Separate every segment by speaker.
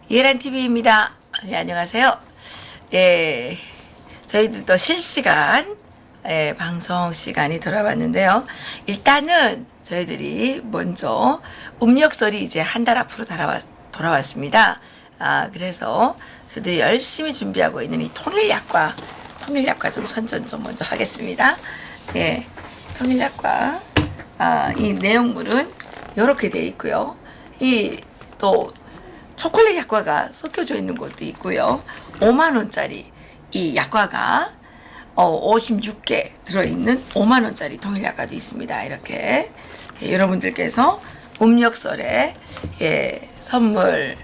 Speaker 1: 예란TV입니다. 네, 안녕하세요. 예, 저희들도 실시간 방송 시간이 돌아왔는데요. 일단은 저희들이 먼저 음력설이 이제 한 달 앞으로 돌아왔습니다. 그래서 저희들이 열심히 준비하고 있는 이 통일약과 좀 선전 좀 먼저 하겠습니다. 예, 통일약과 이 내용물은 이렇게 되어 있고요. 이 또 초콜릿 약과가 섞여져 있는 것도 있고요. 5만원짜리 이 약과가 56개 들어있는 5만원짜리 통일 약과도 있습니다. 이렇게 여러분들께서 음력설에 선물하시고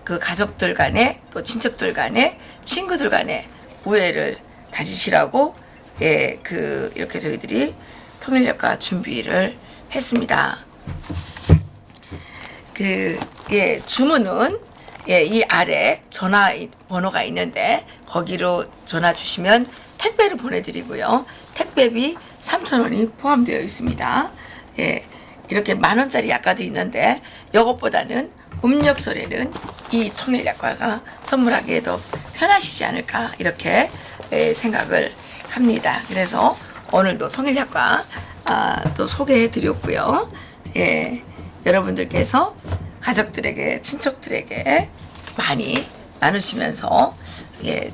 Speaker 1: 그 가족들 간에 또 친척들 간에 친구들 간에 우애를 다지시라고 이렇게 저희들이 통일 약과 준비를 했습니다. 주문은 이 아래 전화번호가 있는데 거기로 전화 주시면 택배를 보내드리고요. 택배비 3,000원이 포함되어 있습니다. 이렇게 만원짜리 약과도 있는데 이것보다는 음력설에는 이 통일 약과가 선물하기에도 편하시지 않을까 이렇게 생각을 합니다. 그래서 오늘도 통일 약과 또 소개해 드렸고요. 여러분들께서 가족들에게 친척들에게 많이 나누시면서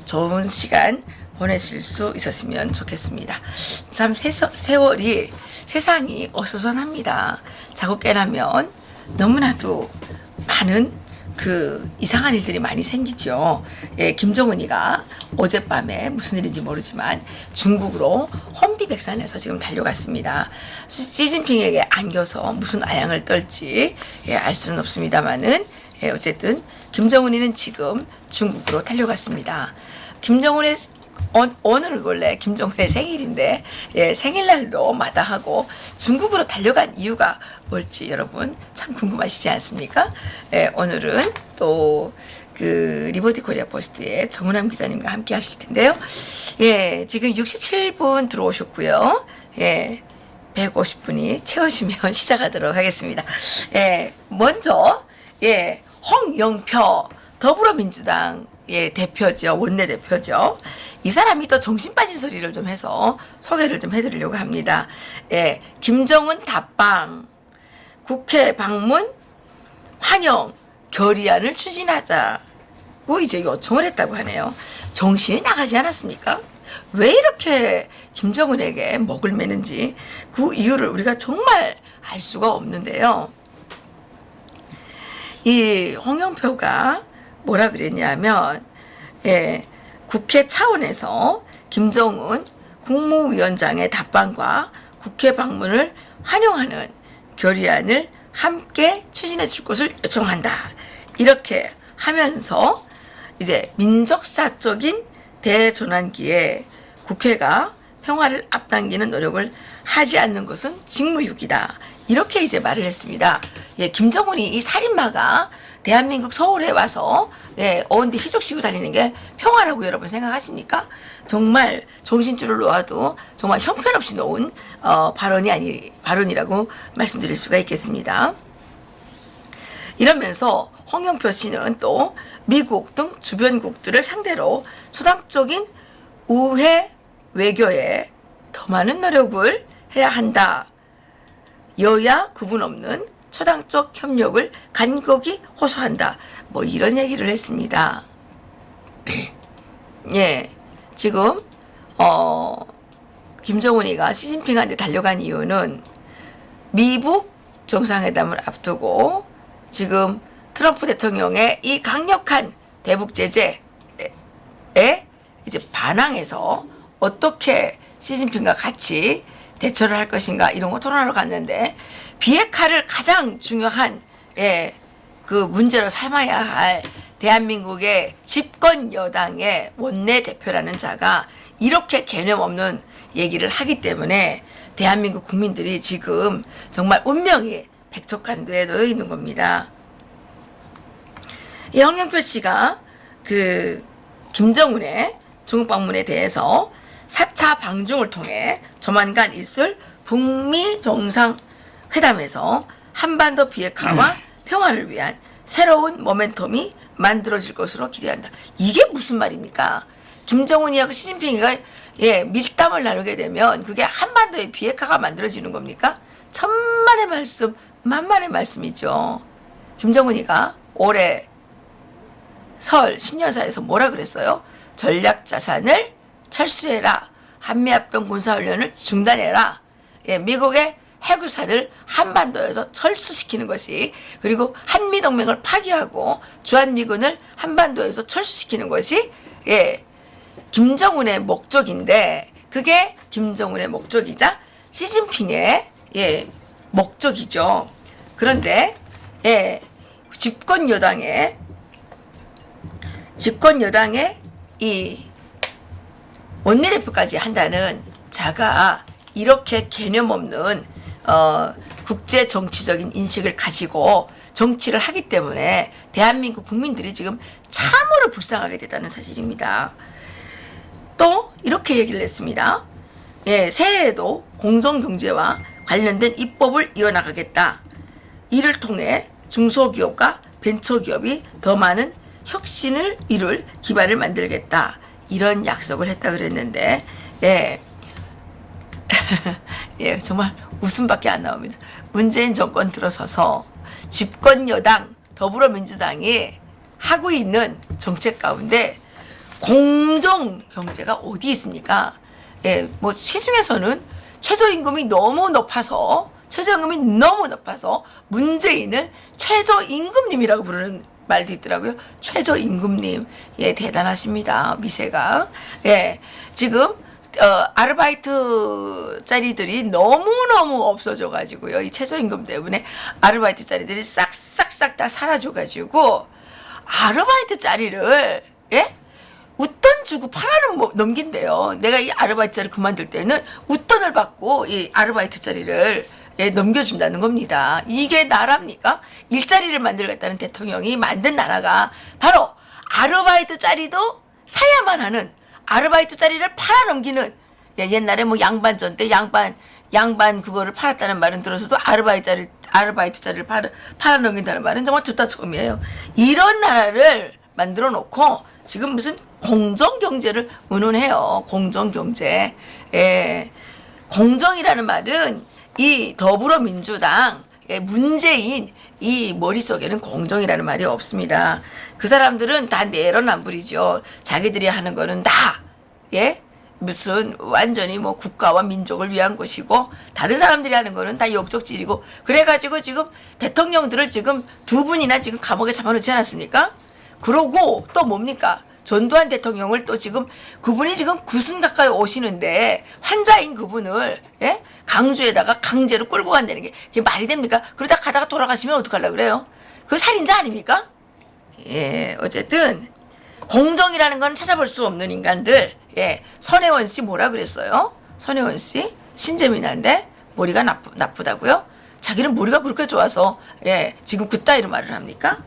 Speaker 1: 좋은 시간 보내실 수 있었으면 좋겠습니다. 참 세상이 어수선합니다. 자고 깨나면 너무나도 많은 이상한 일들이 많이 생기죠. 김정은이가 어젯밤에 무슨 일인지 모르지만 중국으로 혼비백산해서 지금 달려갔습니다. 시진핑에게 안겨서 무슨 아양을 떨지 알 수는 없습니다만은 어쨌든 김정은이는 지금 중국으로 달려갔습니다. 김정은의 오늘은 원래 김정은의 생일인데 생일날도 마다하고 중국으로 달려간 이유가 뭘지 여러분 참 궁금하시지 않습니까? 오늘은 또 리버티 코리아 포스트의 정은함 기자님과 함께 하실 텐데요. 지금 67분 들어오셨고요. 150분이 채워지면 시작하도록 하겠습니다. 먼저 홍영표 더불어민주당 대표죠. 원내대표죠. 이 사람이 또 정신 빠진 소리를 좀 해서 소개를 좀 해드리려고 합니다. 김정은 답방, 국회 방문, 환영, 결의안을 추진하자고 이제 요청을 했다고 하네요. 정신이 나가지 않았습니까? 왜 이렇게 김정은에게 목을 매는지 그 이유를 우리가 정말 알 수가 없는데요. 이 홍영표가 뭐라 그랬냐면 국회 차원에서 김정은 국무위원장의 답방과 국회 방문을 환영하는 결의안을 함께 추진해 줄 것을 요청한다. 이렇게 하면서 이제 민족사적인 대전환기에 국회가 평화를 앞당기는 노력을 하지 않는 것은 직무유기다. 이렇게 이제 말을 했습니다. 김정은이 이 살인마가 대한민국 서울에 와서 어원디 휘적 씌고 다니는 게 평화라고 여러분 생각하십니까? 정말 정신줄을 놓아도 정말 형편없이 놓은 발언이라고 말씀드릴 수가 있겠습니다. 이러면서 홍영표 씨는 또 미국 등 주변국들을 상대로 초당적인 우회 외교에 더 많은 노력을 해야 한다. 여야 구분 없는 초당적 협력을 간곡히 호소한다. 뭐 이런 얘기를 했습니다. 지금 김정은이가 시진핑한테 달려간 이유는 미북 정상회담을 앞두고 지금 트럼프 대통령의 이 강력한 대북 제재에 이제 반항해서 어떻게 시진핑과 같이 대처를 할 것인가 이런 거 토론하러 갔는데 비핵화를 가장 중요한 그 문제로 삼아야 할 대한민국의 집권 여당의 원내대표라는 자가 이렇게 개념 없는 얘기를 하기 때문에 대한민국 국민들이 지금 정말 운명이 백척간도에 놓여 있는 겁니다. 이 홍영표 씨가 김정은의 중국 방문에 대해서 4차 방중을 통해 조만간 있을 북미 정상회담에서 한반도 비핵화와 평화를 위한 새로운 모멘텀이 만들어질 것으로 기대한다. 이게 무슨 말입니까? 김정은이하고 시진핑이가 밀담을 나누게 되면 그게 한반도의 비핵화가 만들어지는 겁니까? 천만의 말씀, 만만의 말씀이죠. 김정은이가 올해 설 신년사에서 뭐라 그랬어요? 전략자산을 철수해라. 한미합동 군사훈련을 중단해라. 미국의 해구사들 한반도에서 철수시키는 것이, 그리고 한미동맹을 파기하고 주한미군을 한반도에서 철수시키는 것이 김정은의 목적인데, 그게 김정은의 목적이자 시진핑의 목적이죠. 그런데 집권 여당의 이 원내대표까지 한다는 자가 이렇게 개념 없는 국제 정치적인 인식을 가지고 정치를 하기 때문에 대한민국 국민들이 지금 참으로 불쌍하게 됐다는 사실입니다. 또 이렇게 얘기를 했습니다. 새해에도 공정경제와 관련된 입법을 이어나가겠다. 이를 통해 중소기업과 벤처기업이 더 많은 혁신을 이룰 기반을 만들겠다. 이런 약속을 했다 그랬는데 정말 웃음밖에 안 나옵니다. 문재인 정권 들어서서 집권 여당 더불어민주당이 하고 있는 정책 가운데 공정 경제가 어디 있습니까? 뭐 시중에서는 최저임금이 너무 높아서 문재인을 최저임금님이라고 부르는 말도 있더라고요. 최저임금님. 대단하십니다. 미세가. 지금 아르바이트 자리들이 너무너무 없어져 가지고요. 이 최저임금 때문에 아르바이트 자리들이 싹싹싹 다 사라져 가지고 아르바이트 자리를 웃돈 주고 팔아는 넘긴대요. 내가 이 아르바이트 자리 그만둘 때는 웃돈을 받고 이 아르바이트 자리를 넘겨준다는 겁니다. 이게 나라입니까? 일자리를 만들겠다는 대통령이 만든 나라가 바로 아르바이트 자리도 사야만 하는, 아르바이트 자리를 팔아넘기는, 옛날에 뭐 양반전 때 양반 그거를 팔았다는 말은 들어서도 아르바이트 자리를 팔아넘긴다는 말은 정말 듣다 처음이에요. 이런 나라를 만들어 놓고 지금 무슨 공정경제를 운운해요. 공정경제. 공정이라는 말은 이 더불어민주당 문재인 이 머릿속에는 공정이라는 말이 없습니다. 그 사람들은 다 내로남불이죠. 자기들이 하는 거는 다 무슨 완전히 뭐 국가와 민족을 위한 것이고, 다른 사람들이 하는 거는 다 역적질이고, 그래가지고 지금 대통령들을 지금 2분이나 지금 감옥에 잡아놓지 않았습니까? 그러고 또 뭡니까? 전두환 대통령을 또 지금 그분이 지금 90 가까이 오시는데 환자인 그분을 강주에다가 강제로 끌고 간다는 게 그게 말이 됩니까? 그러다 가다가 돌아가시면 어떡하려고 그래요? 그 살인자 아닙니까? 어쨌든 공정이라는 건 찾아볼 수 없는 인간들. 선혜원 씨 뭐라 그랬어요? 선혜원 씨 신재민한데 머리가 나쁘다고요? 자기는 머리가 그렇게 좋아서 지금 그따위로 말을 합니까?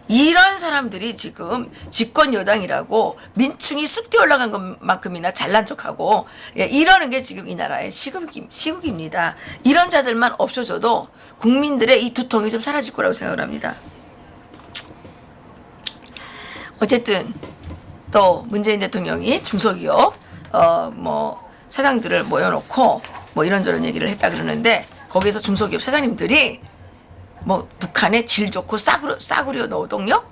Speaker 1: 이런 사람들이 지금 집권 여당이라고 민충이 쑥 뛰어올라간 것만큼이나 잘난 척하고 이러는 게 지금 이 나라의 시국입니다. 이런 자들만 없어져도 국민들의 이 두통이 좀 사라질 거라고 생각을 합니다. 어쨌든 또 문재인 대통령이 중소기업 사장들을 모여놓고 뭐 이런저런 얘기를 했다 그러는데, 거기에서 중소기업 사장님들이 북한의 질 좋고 싸구려 노동력?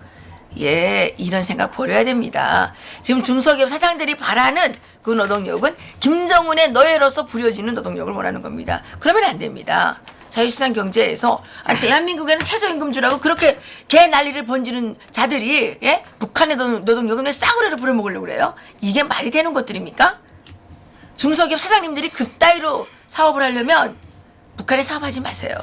Speaker 1: 이런 생각 버려야 됩니다. 지금 중소기업 사장들이 바라는 그 노동력은 김정은의 노예로서 부려지는 노동력을 원하는 겁니다. 그러면 안 됩니다. 자유시장 경제에서 대한민국에는 최저임금 주라고 그렇게 개 난리를 번지는 자들이 북한의 노동력은 왜 싸구려로 부려먹으려고 그래요? 이게 말이 되는 것들입니까? 중소기업 사장님들이 그따위로 사업을 하려면 북한에 사업하지 마세요.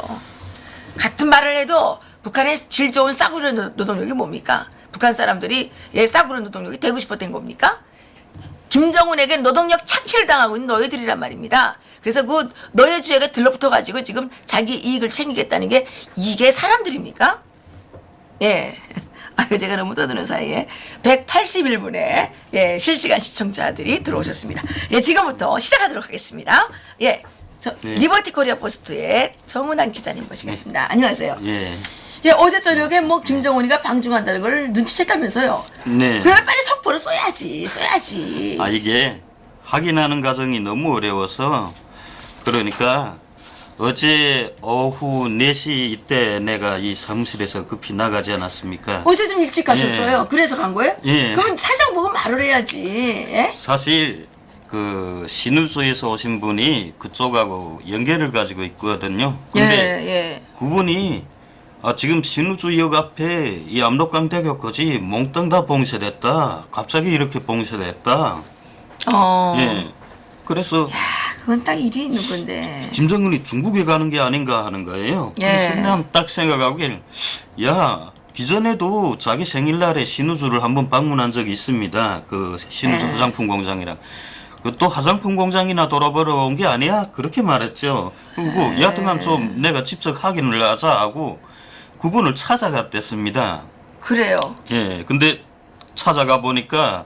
Speaker 1: 같은 말을 해도 북한의 질 좋은 싸구려 노동력이 뭡니까? 북한 사람들이 싸구려 노동력이 되고 싶었던 겁니까? 김정은에게 노동력 착취를 당하고 있는 너희들이란 말입니다. 그래서 그 너희주에게 들러붙어가지고 지금 자기 이익을 챙기겠다는 게 이게 사람들입니까? 제가 너무 떠드는 사이에 181분의 실시간 시청자들이 들어오셨습니다. 지금부터 시작하도록 하겠습니다. 리버티 코리아 포스트의 정은환 기자님 모시겠습니다. 안녕하세요. 예, 어제 저녁에 뭐 김정은이가 방중한다는 걸 눈치챘다면서요.
Speaker 2: 네.
Speaker 1: 그러면 빨리 속보를 써야지.
Speaker 2: 아, 이게 확인하는 과정이 너무 어려워서 그러니까 어제 오후 4시 이때 내가 이 사무실에서 급히 나가지 않았습니까?
Speaker 1: 어제 좀 일찍 가셨어요.
Speaker 2: 예.
Speaker 1: 그래서 간 거예요?
Speaker 2: 예.
Speaker 1: 그럼 사장 보고 말을 해야지. 예?
Speaker 2: 사실 그 신우소에서 오신 분이 그쪽하고 연결을 가지고 있거든요. 근데
Speaker 1: 예.
Speaker 2: 그분이 지금 신우주역 앞에 이 압록강대교까지 몽땅 다 봉쇄됐다. 갑자기 이렇게 봉쇄됐다. 예. 그래서
Speaker 1: 그건 딱 일이 있는 건데.
Speaker 2: 김정은이 중국에 가는 게 아닌가 하는 거예요.
Speaker 1: 예.
Speaker 2: 그래서 그냥 딱 생각하길, 야, 기존에도 자기 생일날에 신우주를 한번 방문한 적이 있습니다. 그 신우주
Speaker 1: 예.
Speaker 2: 화장품 공장이랑. 또 화장품 공장이나 돌아보러 온 게 아니야? 그렇게 말했죠. 그리고 여하튼간 좀 내가 직접 확인을 하자 하고 그분을 찾아갔댔습니다.
Speaker 1: 그래요.
Speaker 2: 예, 근데 찾아가 보니까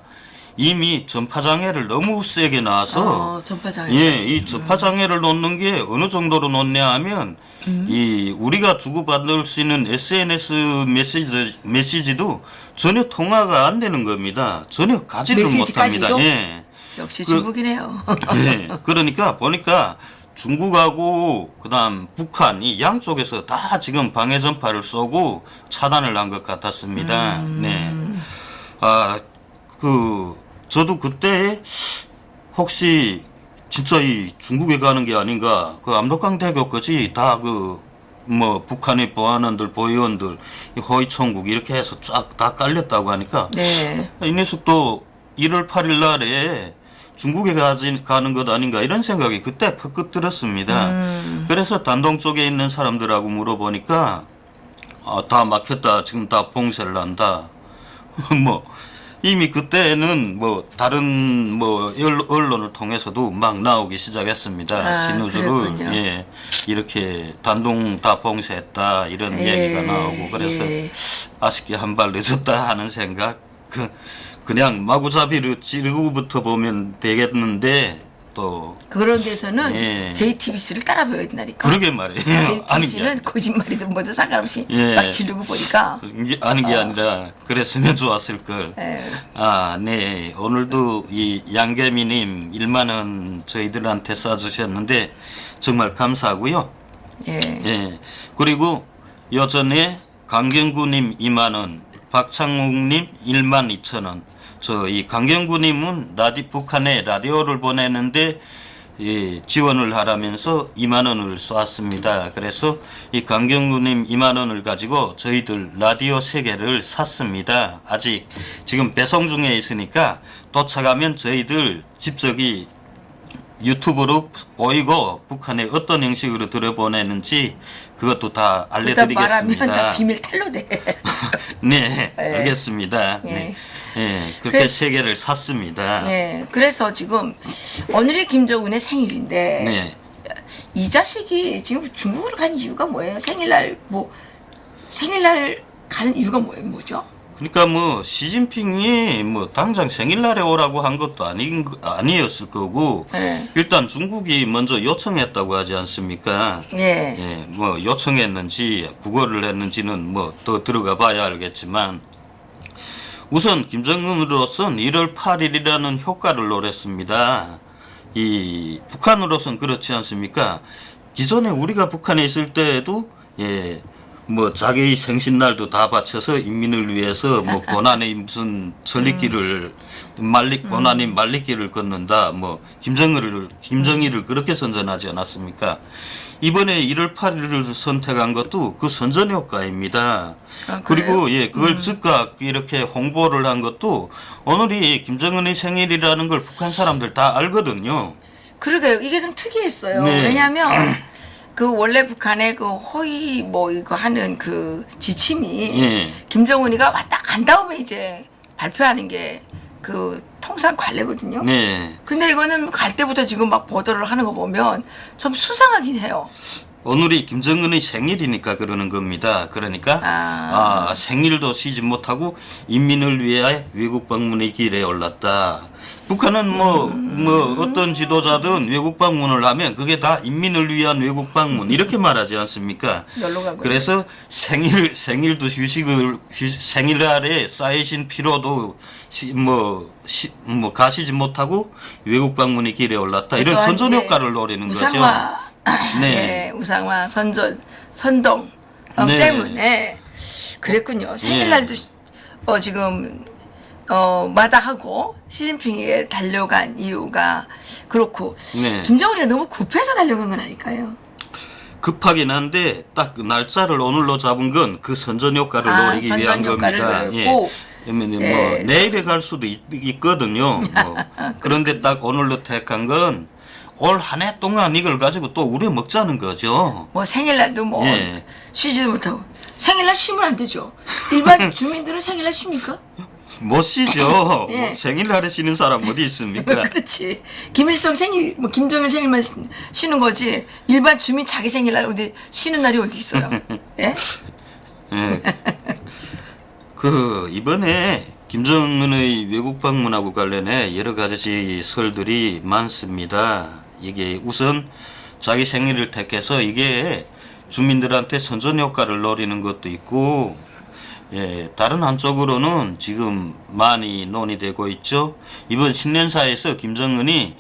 Speaker 2: 이미 전파장애를 너무 세게 놔서
Speaker 1: 전파장애.
Speaker 2: 예, 이 전파장애를 놓는 게 어느 정도로 놓냐 하면 이 우리가 주고받을 수 있는 SNS 메시지도 전혀 통화가 안 되는 겁니다. 전혀 가지를 못합니다.
Speaker 1: 메시지까지도?
Speaker 2: 예.
Speaker 1: 역시 중국이네요.
Speaker 2: 네, 그러니까 보니까 중국하고 그다음 북한 이 양쪽에서 다 지금 방해 전파를 쏘고 차단을 한 것 같았습니다. 네. 저도 그때 혹시 진짜 이 중국에 가는 게 아닌가, 그 압록강대교까지 다 뭐 북한의 보안원들, 보위원들, 호위총국 이렇게 해서 쫙 다 깔렸다고 하니까
Speaker 1: 네.
Speaker 2: 이 녀석도 1월 8일 날에 중국에 가는 것 아닌가 이런 생각이 그때 퍽 들었습니다. 그래서 단동 쪽에 있는 사람들하고 물어보니까 다 막혔다. 지금 다 봉쇄를 한다. 뭐 이미 그때는 뭐 다른 뭐 언론을 통해서도 막 나오기 시작했습니다. 신우주를
Speaker 1: 그랬군요.
Speaker 2: 예, 이렇게 단동 다 봉쇄했다 이런 얘기가 나오고 그래서 아쉽게 한 발 늦었다 하는 생각. 그냥 마구잡이로 찌르고부터 보면 되겠는데 또
Speaker 1: 그런 데서는
Speaker 2: 예.
Speaker 1: JTBC를 따라 배워야 된다니까.
Speaker 2: 그러게 말이에요.
Speaker 1: JTBC는 거짓말이든 뭐든 상관없이
Speaker 2: 예.
Speaker 1: 막 지르고 보니까.
Speaker 2: 아는 게 아니라 그랬으면 좋았을 걸.
Speaker 1: 예.
Speaker 2: 네. 오늘도 이 양계미님 1만 원 저희들한테 쏴주셨는데 정말 감사하고요.
Speaker 1: 예.
Speaker 2: 예. 그리고 여전에 강경구님 2만 원, 박창욱님 1만 2천 원. 이 강경구님은 북한에 라디오를 보내는데 지원을 하라면서 2만 원을 쏘았습니다. 그래서 이 강경구님 2만 원을 가지고 저희들 라디오 3개를 샀습니다. 아직 지금 배송 중에 있으니까 도착하면 저희들 집적이 유튜브로 보이고 북한에 어떤 형식으로 들어보내는지 그것도 다 알려드리겠습니다.
Speaker 1: 말하면 다 비밀 탈로돼.
Speaker 2: 네,
Speaker 1: 예.
Speaker 2: 알겠습니다.
Speaker 1: 예.
Speaker 2: 네. 그렇게 3개를 샀습니다.
Speaker 1: 네. 그래서 지금 오늘이 김정은의 생일인데
Speaker 2: 네.
Speaker 1: 이 자식이 지금 중국으로 간 이유가 뭐예요? 생일날 가는 이유가 뭐죠?
Speaker 2: 그러니까 뭐 시진핑이 뭐 당장 생일날에 오라고 한 것도 아니었을 거고
Speaker 1: 네.
Speaker 2: 일단 중국이 먼저 요청했다고 하지 않습니까?
Speaker 1: 예.
Speaker 2: 예, 뭐 요청했는지 구걸을 했는지는 뭐 더 들어가 봐야 알겠지만 우선 김정은으로선 1월 8일이라는 효과를 노렸습니다. 이 북한으로선 그렇지 않습니까? 기존에 우리가 북한에 있을 때에도 뭐 자기의 생신날도 다 바쳐서 인민을 위해서 뭐 고난의 무슨 전리길을 고난의 말리길을 걷는다. 뭐 김정일을 그렇게 선전하지 않았습니까? 이번에 1월 8일을 선택한 것도 그 선전 효과입니다. 그리고 그걸 즉각 이렇게 홍보를 한 것도 오늘이 김정은의 생일이라는 걸 북한 사람들 다 알거든요.
Speaker 1: 그러게요. 이게 좀 특이했어요.
Speaker 2: 네.
Speaker 1: 왜냐하면 그 원래 북한의 그 허위 뭐 이거 하는 그 지침이
Speaker 2: 예.
Speaker 1: 김정은이가 왔다 간 다음에 이제 발표하는 게 그 통상 관례거든요.
Speaker 2: 네.
Speaker 1: 근데 이거는 갈 때부터 지금 막 보도를 하는 거 보면 좀 수상하긴 해요.
Speaker 2: 오늘이 김정은의 생일이니까 그러는 겁니다. 그러니까 생일도 쉬지 못하고 인민을 위해 외국 방문의 길에 올랐다. 북한은 뭐 어떤 지도자든 외국 방문을 하면 그게 다 인민을 위한 외국 방문 이렇게 말하지 않습니까? 그래서 생일도 생일날에 쌓이신 피로도 가시지 못하고 외국 방문의 길에 올랐다. 이런 선전 효과를 노리는
Speaker 1: 우상화,
Speaker 2: 거죠.
Speaker 1: 네, 우상화 선동
Speaker 2: 네.
Speaker 1: 때문에 그랬군요. 생일날도 지금 마다하고 시진핑에게 달려간 이유가 그렇고
Speaker 2: 네.
Speaker 1: 김정은이가 너무 급해서 달려간 건 아닐까요?
Speaker 2: 급하긴 한데 딱그 날짜를 오늘로 잡은 건 그 선전 효과를 노리기 위한 겁니다. 예. 뭐 내일에 갈 수도 있거든요. 그런데 딱 오늘로 택한 건 올 한 해 동안 이걸 가지고 또 우려 먹자는 거죠.
Speaker 1: 뭐 생일날도 쉬지도 못하고 생일날 쉬면 안 되죠. 일반 주민들은 생일날 쉽니까?
Speaker 2: 못 쉬죠. 뭐 생일날에 쉬는 사람 어디 있습니까?
Speaker 1: 그렇지. 김일성 생일, 김정일 생일만 쉬는 거지. 일반 주민 자기 생일날 어디 쉬는 날이 어디 있어요? 예?
Speaker 2: 예. 이번에 김정은의 외국 방문하고 관련해 여러 가지 설들이 많습니다. 이게 우선 자기 생일을 택해서 이게 주민들한테 선전 효과를 노리는 것도 있고, 다른 한쪽으로는 지금 많이 논의되고 있죠. 이번 신년사에서 김정은이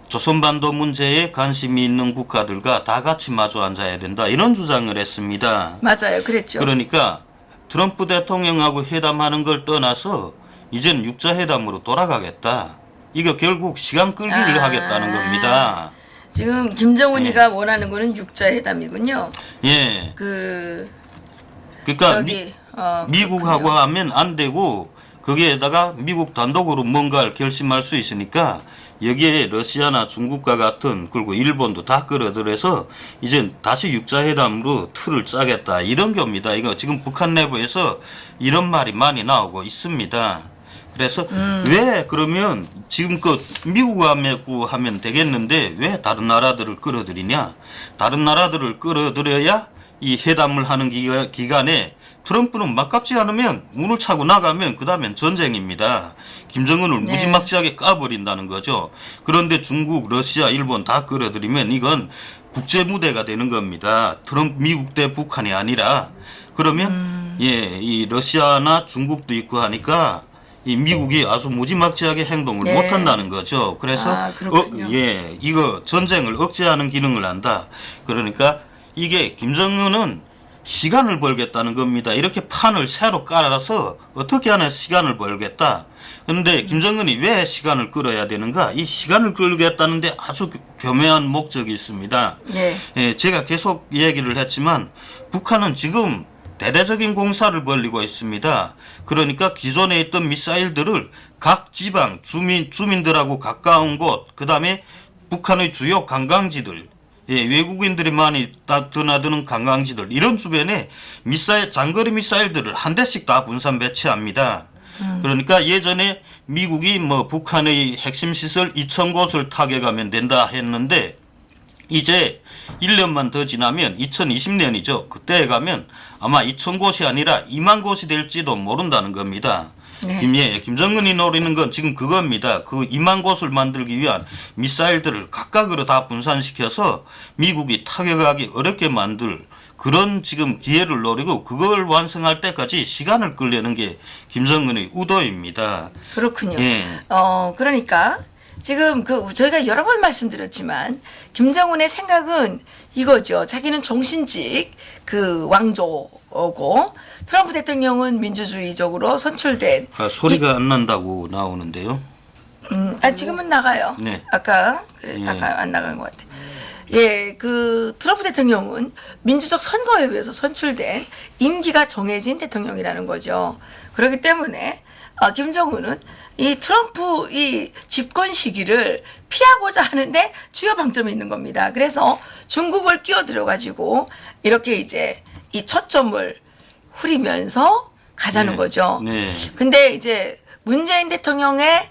Speaker 2: 조선반도 문제에 관심이 있는 국가들과 다 같이 마주 앉아야 된다 이런 주장을 했습니다.
Speaker 1: 맞아요, 그랬죠.
Speaker 2: 그러니까 트럼프 대통령하고 회담하는 걸 떠나서 이젠 육자회담으로 돌아가겠다. 이거 결국 시간 끌기를 하겠다는 겁니다.
Speaker 1: 지금 김정은이가 원하는 거는 육자회담이군요.
Speaker 2: 예. 그러니까 미국하고
Speaker 1: 그렇군요.
Speaker 2: 하면 안 되고 거기에다가 미국 단독으로 뭔가를 결심할 수 있으니까 여기에 러시아나 중국과 같은 그리고 일본도 다 끌어들여서 이제 다시 육자회담으로 틀을 짜겠다 이런 겁니다. 이거 지금 북한 내부에서 이런 말이 많이 나오고 있습니다. 그래서 왜 그러면 지금껏 미국하고 하면 되겠는데 왜 다른 나라들을 끌어들이냐? 다른 나라들을 끌어들여야 이 회담을 하는 기간에 트럼프는 막깝지 않으면 문을 차고 나가면 그 다음엔 전쟁입니다. 김정은을 무지막지하게 까버린다는 거죠. 그런데 중국, 러시아, 일본 다 끌어들이면 이건 국제 무대가 되는 겁니다. 미국 대 북한이 아니라 그러면 이 러시아나 중국도 있고 하니까 이 미국이 아주 무지막지하게 행동을 못한다는 거죠. 그래서 이거 전쟁을 억제하는 기능을 한다. 그러니까 이게 김정은은 시간을 벌겠다는 겁니다. 이렇게 판을 새로 깔아서 어떻게 하나 시간을 벌겠다. 그런데 김정은이 왜 시간을 끌어야 되는가? 이 시간을 끌겠다는데 아주 교묘한 목적이 있습니다. 제가 계속 얘기를 했지만 북한은 지금 대대적인 공사를 벌이고 있습니다. 그러니까 기존에 있던 미사일들을 각 지방 주민들하고 가까운 곳, 그 다음에 북한의 주요 관광지들, 외국인들이 많이 드나드는 관광지들 이런 주변에 장거리 미사일들을 한 대씩 다 분산 배치합니다. 그러니까 예전에 미국이 북한의 핵심 시설 2,000곳을 타격하면 된다 했는데 이제 1년만 더 지나면 2020년이죠. 그때에 가면 아마 2,000곳이 아니라 2만 곳이 될지도 모른다는 겁니다. 김정은이 노리는 건 지금 그겁니다. 그 2만 곳을 만들기 위한 미사일들을 각각으로 다 분산시켜서 미국이 타격하기 어렵게 만들 그런 지금 기회를 노리고 그걸 완성할 때까지 시간을 끌려는 게 김정은의 의도입니다.
Speaker 1: 그렇군요. 그러니까 지금 저희가 여러 번 말씀드렸지만 김정은의 생각은 이거죠. 자기는 정신직 왕조고 트럼프 대통령은 민주주의적으로 선출된
Speaker 2: 소리가 안 난다고 나오는데요.
Speaker 1: 지금은 나가요. 아까 안 나간 것 같아. 트럼프 대통령은 민주적 선거에 의해서 선출된 임기가 정해진 대통령이라는 거죠. 그렇기 때문에 김정은은 이 트럼프 이 집권 시기를 피하고자 하는데 주요 방점이 있는 겁니다. 그래서 중국을 끼어들여 가지고 이렇게 이제 이 초점을 후리면서 가자는 거죠. 근데 이제 문재인 대통령의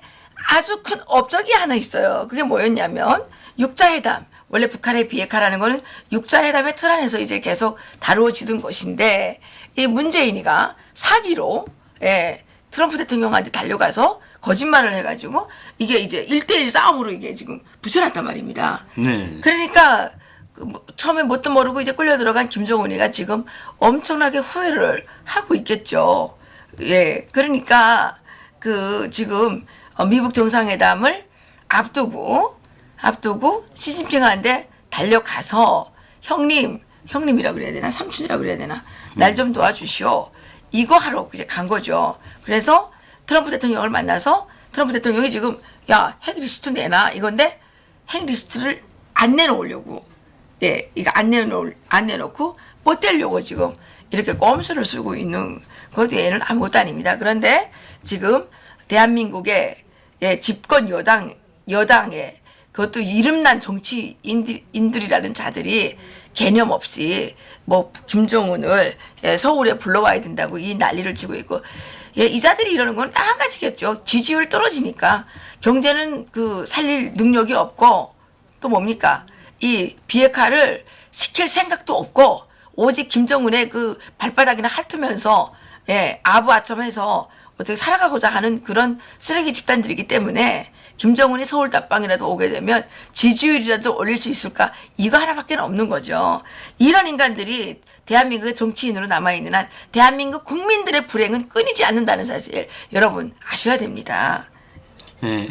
Speaker 1: 아주 큰 업적이 하나 있어요. 그게 뭐였냐면 육자회담. 원래 북한의 비핵화라는 거는 육자회담의 틀 안에서 이제 계속 다루어지던 것인데 이 문재인이가 사기로 트럼프 대통령한테 달려가서 거짓말을 해가지고 이게 이제 1대1 싸움으로 이게 지금 부셔놨단 말입니다.
Speaker 2: 네.
Speaker 1: 그러니까 처음에 뭣도 모르고 이제 끌려 들어간 김정은이가 지금 엄청나게 후회를 하고 있겠죠. 예, 그러니까 지금 미북 정상회담을 앞두고 시진핑한테 달려가서 형님이라고 그래야 되나 삼촌이라고 그래야 되나 날 좀 도와주시오. 이거 하러 이제 간 거죠. 그래서 트럼프 대통령을 만나서 트럼프 대통령이 지금 야, 핵리스트 내놔 이건데 핵리스트를 안 내놓으려고 이거 안 내놓고 못 떼려고 지금 이렇게 꼼수를 쓰고 있는 것 외에는 아무것도 아닙니다. 그런데 지금 대한민국의 집권 여당의 그것도 이름난 정치인들이라는 자들이 개념 없이 뭐 김정은을 서울에 불러와야 된다고 이 난리를 치고 있고 이 자들이 이러는 건 딱 한 가지겠죠. 지지율 떨어지니까 경제는 살릴 능력이 없고 또 뭡니까? 이 비핵화를 시킬 생각도 없고 오직 김정은의 발바닥이나 핥으면서 아부아첨해서 어떻게 살아가고자 하는 그런 쓰레기 집단들이기 때문에 김정은이 서울 답방이라도 오게 되면 지지율이라도 올릴 수 있을까? 이거 하나밖에 없는 거죠. 이런 인간들이 대한민국의 정치인으로 남아있는 한 대한민국 국민들의 불행은 끊이지 않는다는 사실 여러분 아셔야 됩니다.
Speaker 2: 예.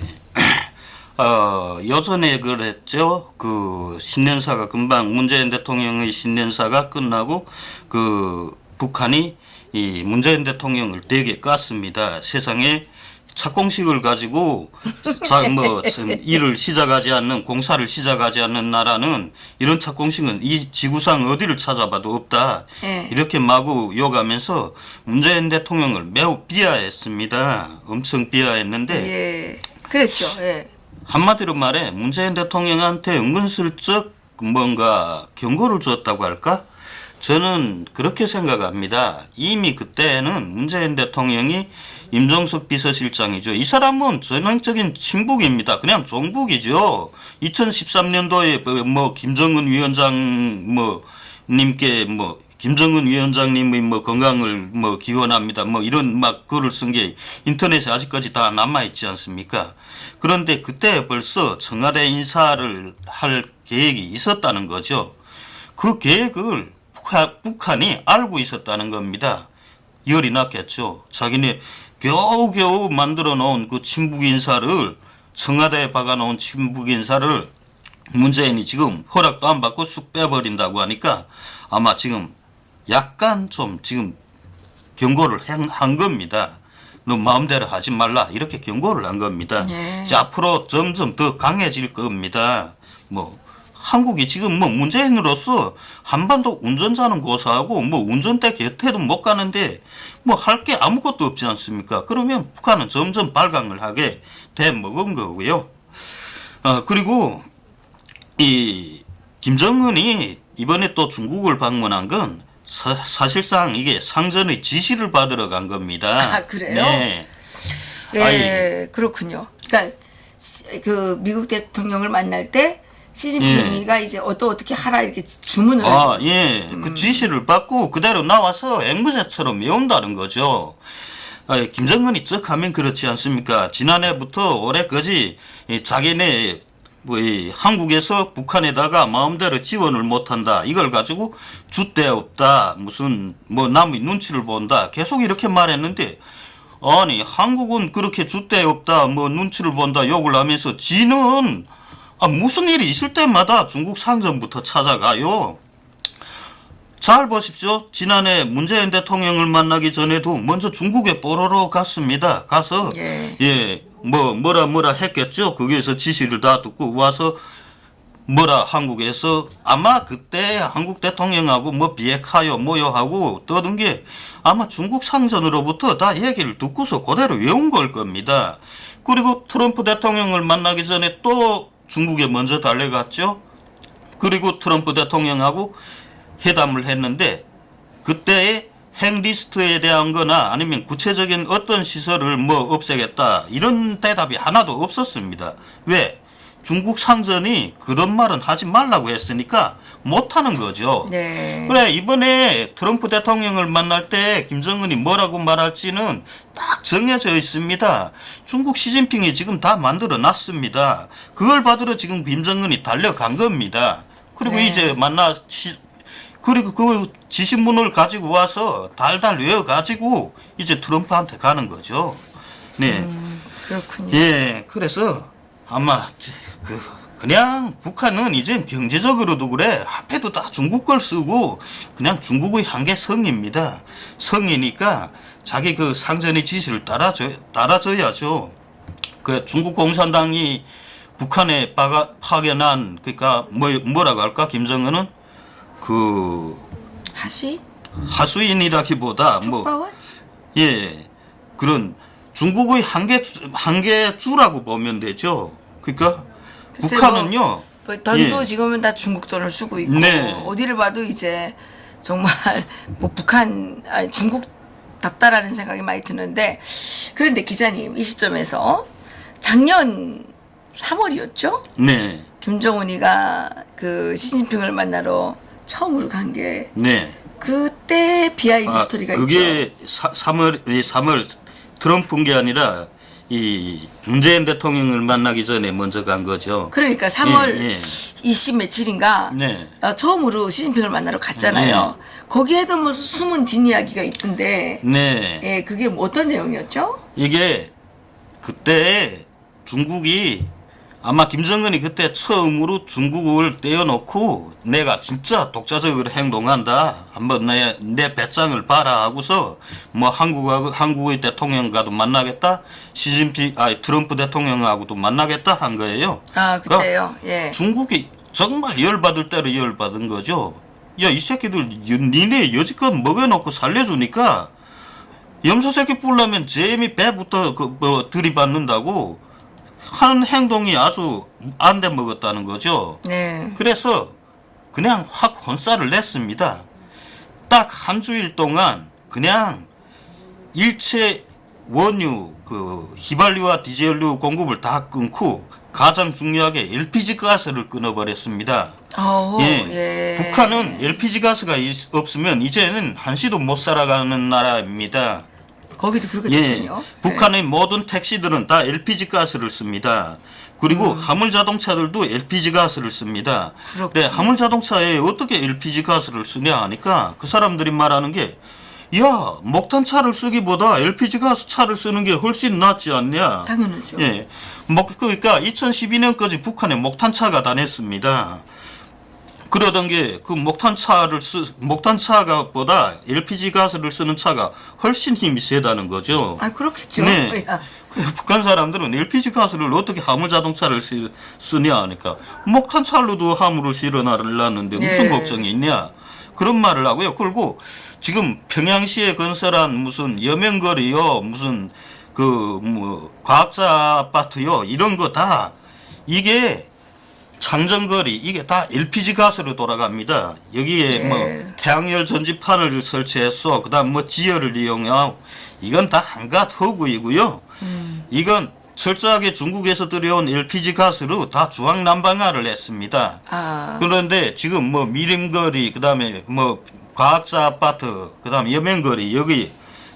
Speaker 2: 여전에 그랬죠. 신년사가 금방 문재인 대통령의 신년사가 끝나고 북한이 이 문재인 대통령을 되게 깠습니다. 세상에 착공식을 가지고 일을 시작하지 않는 공사를 시작하지 않는 나라는 이런 착공식은 이 지구상 어디를 찾아봐도 없다. 이렇게 마구 욕하면서 문재인 대통령을 매우 비하했습니다. 엄청 비하했는데
Speaker 1: 그랬죠.
Speaker 2: 한마디로 말해 문재인 대통령한테 은근슬쩍 뭔가 경고를 줬다고 할까? 저는 그렇게 생각합니다. 이미 그때는 문재인 대통령이 임종석 비서실장이죠. 이 사람은 전형적인 친북입니다. 그냥 종북이죠. 2013년도에 김정은 위원장 님께 김정은 위원장님의 건강을 기원합니다. 이런 글을 쓴 게 인터넷에 아직까지 다 남아있지 않습니까? 그런데 그때 벌써 청와대 인사를 할 계획이 있었다는 거죠. 그 계획을 북한이 알고 있었다는 겁니다. 열이 났겠죠. 자기네 겨우겨우 만들어 놓은 그 친북 인사를 청와대에 박아 놓은 친북 인사를 문재인이 지금 허락도 안 받고 쑥 빼버린다고 하니까 아마 지금 약간 좀 지금 경고를 한 겁니다. 너 마음대로 하지 말라 이렇게 경고를 한 겁니다. 이제 앞으로 점점 더 강해질 겁니다. 한국이 지금 문재인으로서 한반도 운전자는 고사하고 운전대 곁에도 못 가는데 할 게 아무것도 없지 않습니까? 그러면 북한은 점점 발광을 하게 돼 먹은 거고요. 그리고 이 김정은이 이번에 또 중국을 방문한 건 사실상 이게 상전의 지시를 받으러 간 겁니다.
Speaker 1: 아, 그래요?
Speaker 2: 네.
Speaker 1: 그렇군요. 그러니까 미국 대통령을 만날 때 시진핑이가 이제 어떻게 하라 이렇게 주문을
Speaker 2: 그 지시를 받고 그대로 나와서 앵무새처럼 외운다는 거죠. 김정은이 쩍 하면 그렇지 않습니까? 지난해부터 올해까지 자기네 한국에서 북한에다가 마음대로 지원을 못한다. 이걸 가지고 줏대 없다. 무슨 남의 눈치를 본다. 계속 이렇게 말했는데 아니 한국은 그렇게 줏대 없다. 눈치를 본다. 욕을 하면서 지는 무슨 일이 있을 때마다 중국 상점부터 찾아가요. 잘 보십시오. 지난해 문재인 대통령을 만나기 전에도 먼저 중국에 뽀로로 갔습니다. 가서 뭐라 했겠죠. 거기에서 지시를 다 듣고 와서 한국에서 아마 그때 한국 대통령하고 비핵화요 뭐요 하고 떠든 게 아마 중국 상전으로부터 다 얘기를 듣고서 그대로 외운 걸 겁니다. 그리고 트럼프 대통령을 만나기 전에 또 중국에 먼저 달려갔죠. 그리고 트럼프 대통령하고 회담을 했는데 그때의 핵리스트에 대한 거나 아니면 구체적인 어떤 시설을 없애겠다 이런 대답이 하나도 없었습니다. 왜? 중국 상전이 그런 말은 하지 말라고 했으니까 못하는 거죠.
Speaker 1: 네.
Speaker 2: 그래 이번에 트럼프 대통령을 만날 때 김정은이 뭐라고 말할지는 딱 정해져 있습니다. 중국 시진핑이 지금 다 만들어 놨습니다. 그걸 받으러 지금 김정은이 달려간 겁니다. 그리고
Speaker 1: 네.
Speaker 2: 이제 그리고 그 지신문을 가지고 와서 달달 외워가지고 이제 트럼프한테 가는 거죠. 네.
Speaker 1: 그렇군요.
Speaker 2: 예, 그래서 아마 그냥 북한은 이제 경제적으로도 그래 화폐도 다 중국 걸 쓰고 그냥 중국의 한계 성입니다. 성이니까 자기 그 상전의 지시를 따라줘야죠. 그 중국 공산당이 북한에 파견한 그러니까 뭐라고 할까 김정은은 그
Speaker 1: 하수인?
Speaker 2: 하수인이라기보다 뭐
Speaker 1: 축바원?
Speaker 2: 예, 그런 중국의 한계주라고 보면 되죠. 그러니까
Speaker 1: 글쎄
Speaker 2: 북한은요.
Speaker 1: 뭐 돈도
Speaker 2: 예.
Speaker 1: 지금은 다 중국 돈을 쓰고 있고
Speaker 2: 네.
Speaker 1: 어디를 봐도 이제 정말 뭐 중국답다라는 생각이 많이 드는데 그런데 기자님 이 시점에서 작년 3월이었죠?
Speaker 2: 네,
Speaker 1: 김정은이가 그 시진핑을 만나러 처음으로 간 게
Speaker 2: 네.
Speaker 1: 그때 비하인드 스토리가 있죠.
Speaker 2: 그게 3월 트럼프인 게 아니라 이 문재인 대통령을 만나기 전에 먼저 간 거죠.
Speaker 1: 그러니까 3월
Speaker 2: 예, 예.
Speaker 1: 20 며칠인가
Speaker 2: 네.
Speaker 1: 처음으로 시진핑을 만나러 갔잖아요. 거기에도 무슨 숨은 뒷이야기가 있던데
Speaker 2: 네.
Speaker 1: 예, 그게 뭐 어떤 내용이었죠?
Speaker 2: 이게 그때 중국이 아마 김정은이 그때 처음으로 중국을 떼어놓고 내가 진짜 독자적으로 행동한다. 한번 내 배짱을 봐라 하고서 뭐 한국의 대통령과도 만나겠다. 트럼프 대통령하고도 만나겠다 한 거예요.
Speaker 1: 아, 그때요. 예.
Speaker 2: 중국이 정말 열받을 대로 열받은 거죠. 야, 이 새끼들 니네 여지껏 먹여놓고 살려주니까 염소 새끼 뿔라면 잼이 배부터 들이받는다고 하는 행동이 아주 안 돼 먹었다는 거죠.
Speaker 1: 네.
Speaker 2: 그래서 그냥 확 혼살을 냈습니다. 딱 한 주일 동안 그냥 일체 원유 그 휘발유와 디젤유 공급을 다 끊고 가장 중요하게 LPG 가스를 끊어버렸습니다.
Speaker 1: 예.
Speaker 2: 북한은 LPG 가스가 없으면 이제는 한시도 못 살아가는 나라입니다.
Speaker 1: 거기도 그렇게
Speaker 2: 예,
Speaker 1: 됐군요.
Speaker 2: 북한의 모든 택시들은 다 LPG 가스를 씁니다. 그리고 화물 자동차들도 LPG 가스를 씁니다.
Speaker 1: 그렇군요.
Speaker 2: 그래, 화물 자동차에 어떻게 LPG 가스를 쓰냐 하니까 그 사람들이 말하는 게 야, 목탄 차를 쓰기보다 LPG 가스 차를 쓰는 게 훨씬 낫지 않냐?
Speaker 1: 당연하죠.
Speaker 2: 예. 그러니까 2012년까지 북한에 목탄차가 다녔습니다. 그러던 게 그 목탄차가 보다 LPG 가스를 쓰는 차가 훨씬 힘이 세다는 거죠.
Speaker 1: 아, 그렇겠죠.
Speaker 2: 네.
Speaker 1: 야,
Speaker 2: 그 북한 사람들은 LPG 가스를 어떻게 화물 자동차를 쓰냐 하니까 목탄차로도 화물을 실어나르려는데 무슨
Speaker 1: 예.
Speaker 2: 걱정이 있냐 그런 말을 하고요. 그리고 지금 평양시에 건설한 무슨 여명거리요, 무슨 그 뭐 과학자 아파트요 이런 거 다 이게 창정거리 이게 다 LPG 가스로 돌아갑니다. 여기에
Speaker 1: 예.
Speaker 2: 뭐 태양열 전지판을 설치해서 그다음 뭐 지열을 이용하고 이건 다 한갓 허구이고요. 이건 철저하게 중국에서 들여온 LPG 가스로 다 주황난방화를 했습니다.
Speaker 1: 아,
Speaker 2: 그런데 지금 뭐 미림거리 그다음에 뭐 과학자 아파트 그다음 여명거리 여기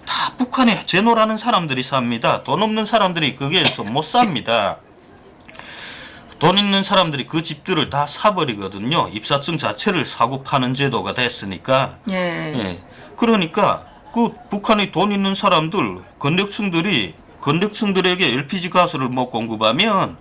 Speaker 2: 다 북한에 제노라는 사람들이 삽니다. 돈 없는 사람들이 거기에서 못 삽니다. 돈 있는 사람들이 그 집들을 다 사버리거든요. 입사증 자체를 사고 파는 제도가 됐으니까.
Speaker 1: 예.
Speaker 2: 예. 그러니까 그 북한의 돈 있는 사람들 건력층들에게 LPG 가스를 못 공급하면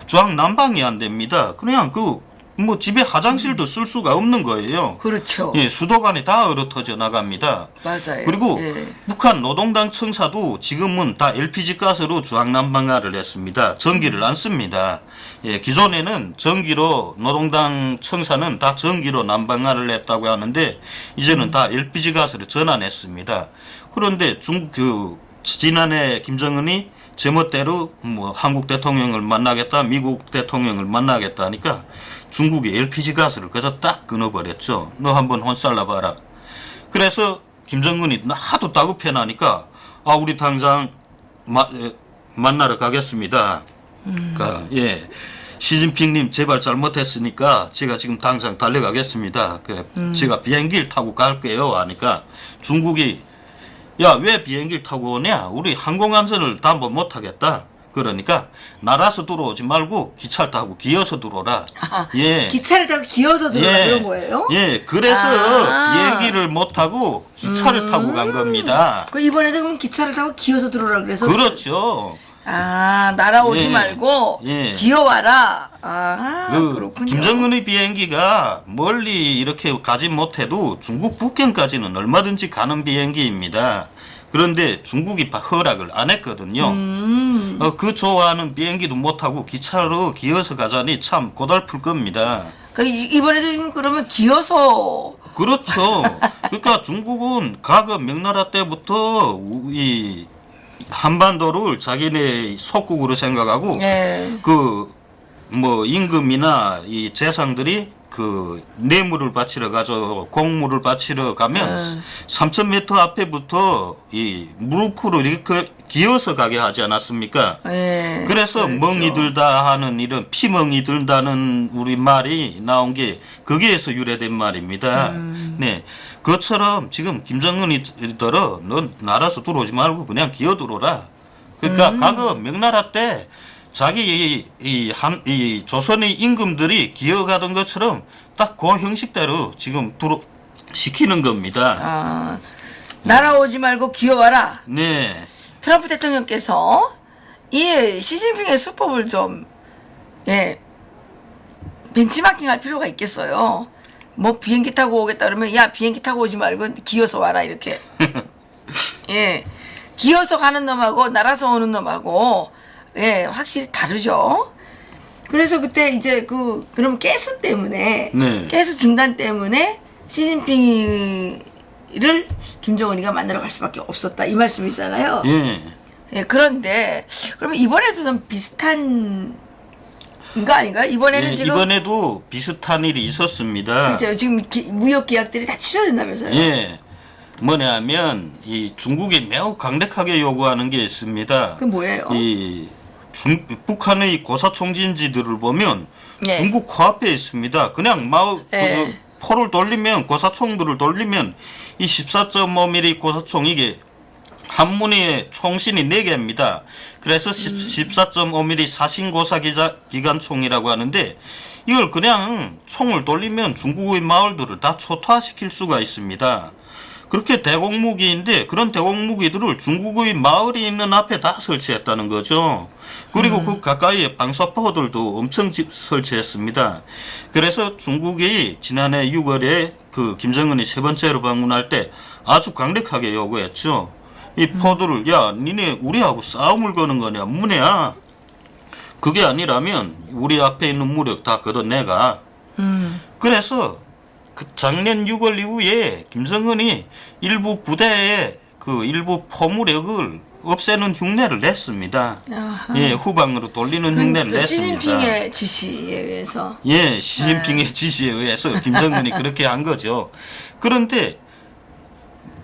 Speaker 2: 주황 난방이 안 됩니다. 그냥 그 뭐 집에 화장실도 쓸 수가 없는 거예요.
Speaker 1: 그렇죠.
Speaker 2: 예, 수도관이 다 얼어터져 나갑니다.
Speaker 1: 맞아요.
Speaker 2: 그리고
Speaker 1: 예.
Speaker 2: 북한 노동당 청사도 지금은 다 LPG 가스로 주황난방화를 했습니다. 전기를 안 씁니다. 예, 기존에는 전기로 노동당 청사는 다 전기로 난방화를 했다고 하는데 이제는 다 LPG 가스로 전환했습니다. 그런데 지난해 김정은이 제멋대로 뭐 한국 대통령을 만나겠다, 미국 대통령을 만나겠다 하니까 중국이 LPG 가스를 그저 딱 끊어버렸죠. 너 한번 혼살나 봐라. 그래서 김정은이 하도 다급해 나니까 우리 당장 만나러 가겠습니다. 그러니까 예. 시진핑님 제발 잘못했으니까 제가 지금 당장 달려가겠습니다. 그래 제가 비행기를 타고 갈게요 하니까 중국이 야 왜 비행기를 타고 오냐? 우리 항공안전을 담보 못하겠다. 그러니까 날아서 들어오지 말고 기차를 타고 기어서 들어오라. 예.
Speaker 1: 기차를 타고 기어서 들어가
Speaker 2: 예.
Speaker 1: 그런 거예요?
Speaker 2: 예. 그래서 비행기를 못 타고 기차를 타고 간 겁니다.
Speaker 1: 그 이번에도 그럼 기차를 타고 기어서 들어오라 그래서
Speaker 2: 그렇죠.
Speaker 1: 날아오지
Speaker 2: 예.
Speaker 1: 말고
Speaker 2: 예.
Speaker 1: 기어와라.
Speaker 2: 그
Speaker 1: 그렇군요.
Speaker 2: 김정은의 비행기가 멀리 이렇게 가지 못해도 중국 북경까지는 얼마든지 가는 비행기입니다. 그런데 중국이 허락을 안 했거든요. 그 좋아하는 비행기도 못 타고 기차로 기어서 가자니 참 고달플 겁니다.
Speaker 1: 그 이번에도 지금 그러면 기어서
Speaker 2: 그렇죠. 그러니까 중국은 과거 명나라 때부터 이 한반도를 자기네 속국으로 생각하고
Speaker 1: 예.
Speaker 2: 그 뭐 임금이나 이 재상들이 그 뇌물을 바치러 가죠. 공물을 바치러 가면 3,000m 앞에부터 이 무릎으로 이렇게 기어서 가게 하지 않았습니까?
Speaker 1: 예.
Speaker 2: 그래서
Speaker 1: 그렇죠.
Speaker 2: 멍이 들다 하는 이런 피멍이 들다는 우리 말이 나온 게 거기에서 유래된 말입니다. 네. 그것처럼 지금 김정은이 들어 넌 날아서 들어오지 말고 그냥 기어 들어오라. 그러니까 과거 명나라 때 자기 이 조선의 임금들이 기어가던 것처럼 딱 그 형식대로 지금 시키는 겁니다.
Speaker 1: 날아오지 말고 기어와라.
Speaker 2: 네.
Speaker 1: 트럼프 대통령께서 이 시진핑의 수법을 좀 벤치마킹할 필요가 있겠어요. 뭐 비행기 타고 오겠다 그러면 야 비행기 타고 오지 말고 기어서 와라 이렇게. 예, 기어서 가는 놈하고 날아서 오는 놈하고 확실히 다르죠. 그래서 그때 이제 그러면 가스 때문에
Speaker 2: 네.
Speaker 1: 가스 중단 때문에 시진핑이를 김정은이가 만나러 갈 수밖에 없었다 이 말씀이잖아요.
Speaker 2: 예.
Speaker 1: 그런데 그러면 이번에도 좀 비슷한 거 아닌가요? 이번에는
Speaker 2: 예,
Speaker 1: 지금
Speaker 2: 이번에도 비슷한 일이 있었습니다.
Speaker 1: 그렇죠. 지금 무역 계약들이 다 취소된다면서요?
Speaker 2: 예. 뭐냐면 이 중국이 매우 강력하게 요구하는 게 있습니다.
Speaker 1: 그 뭐예요?
Speaker 2: 이 북한의 고사총진지들을 보면
Speaker 1: 네.
Speaker 2: 중국 코앞에 있습니다. 그냥
Speaker 1: 네.
Speaker 2: 포를 돌리면 고사총들을 돌리면 이 14.5mm 고사총 이게 한 무늬에 총신이 4개입니다. 그래서 14.5mm 사신고사 기관총이라고 하는데 이걸 그냥 총을 돌리면 중국의 마을들을 다 초토화시킬 수가 있습니다. 그렇게 대공무기인데 그런 대공무기들을 중국의 마을이 있는 앞에 다 설치했다는 거죠. 그리고 그 가까이에 방사포들도 엄청 설치했습니다. 그래서 중국이 지난해 6월에 그 김정은이 세 번째로 방문할 때 아주 강력하게 요구했죠. 이 포들을 야 니네 우리하고 싸움을 거는 거냐 무내야. 그게 아니라면 우리 앞에 있는 무력 다 걷어내가. 그래서 그 작년 6월 이후에 김정은이 일부 부대에 그 일부 포무력을 없애는 흉내를 냈습니다.
Speaker 1: 아하.
Speaker 2: 예, 후방으로 돌리는 흉내를 냈습니다.
Speaker 1: 시진핑의 지시에 의해서.
Speaker 2: 예, 시진핑의 지시에 의해서 김정은이 그렇게 한 거죠. 그런데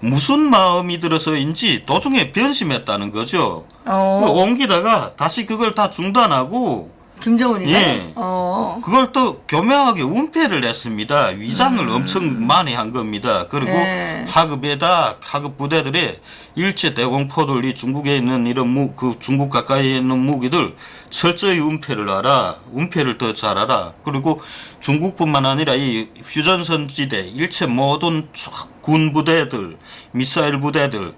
Speaker 2: 무슨 마음이 들어서인지 도중에 변심했다는 거죠. 옮기다가 다시 그걸 다 중단하고
Speaker 1: 김정은이가.
Speaker 2: 예. 그걸 또 교묘하게 운패를 했습니다. 위장을 엄청 많이 한 겁니다. 그리고
Speaker 1: 예.
Speaker 2: 하급 부대들의 일체 대공포들이 중국에 있는 이런 그 중국 가까이에 있는 무기들 철저히 운패를 하라. 운패를 더 잘하라. 그리고 중국뿐만 아니라 이 휴전선지대 일체 모든 군 부대들, 미사일 부대들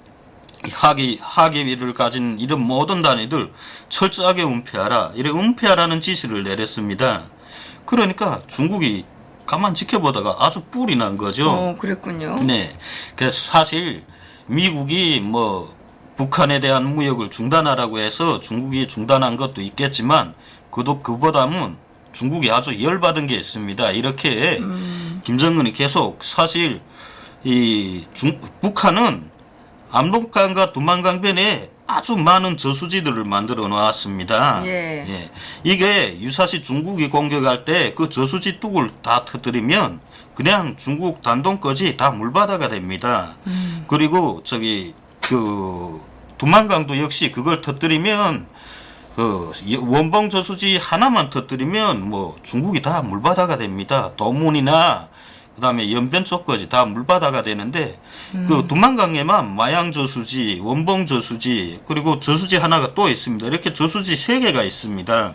Speaker 2: 하계위를 가진 이런 모든 단위들 철저하게 은폐하라. 이래 은폐하라는 지시를 내렸습니다. 그러니까 중국이 가만 지켜보다가 아주 뿔이 난 거죠.
Speaker 1: 그랬군요.
Speaker 2: 네. 그래서 사실 미국이 뭐 북한에 대한 무역을 중단하라고 해서 중국이 중단한 것도 있겠지만 그보다는 중국이 아주 열받은 게 있습니다. 이렇게 김정은이 계속 사실 북한은 압록강과 두만강변에 아주 많은 저수지들을 만들어 놓았습니다.
Speaker 1: 예.
Speaker 2: 예. 이게 유사시 중국이 공격할 때 그 저수지 뚝을 다 터뜨리면 그냥 중국 단동까지 다 물바다가 됩니다. 그리고 그 두만강도 역시 그걸 터뜨리면 원봉 저수지 하나만 터뜨리면 뭐 중국이 다 물바다가 됩니다. 도문이나 그다음에 연변 쪽까지 다 물바다가 되는데 그 두만강에만 마양 저수지, 원봉 저수지, 그리고 저수지 하나가 또 있습니다. 이렇게 저수지 3개가 있습니다.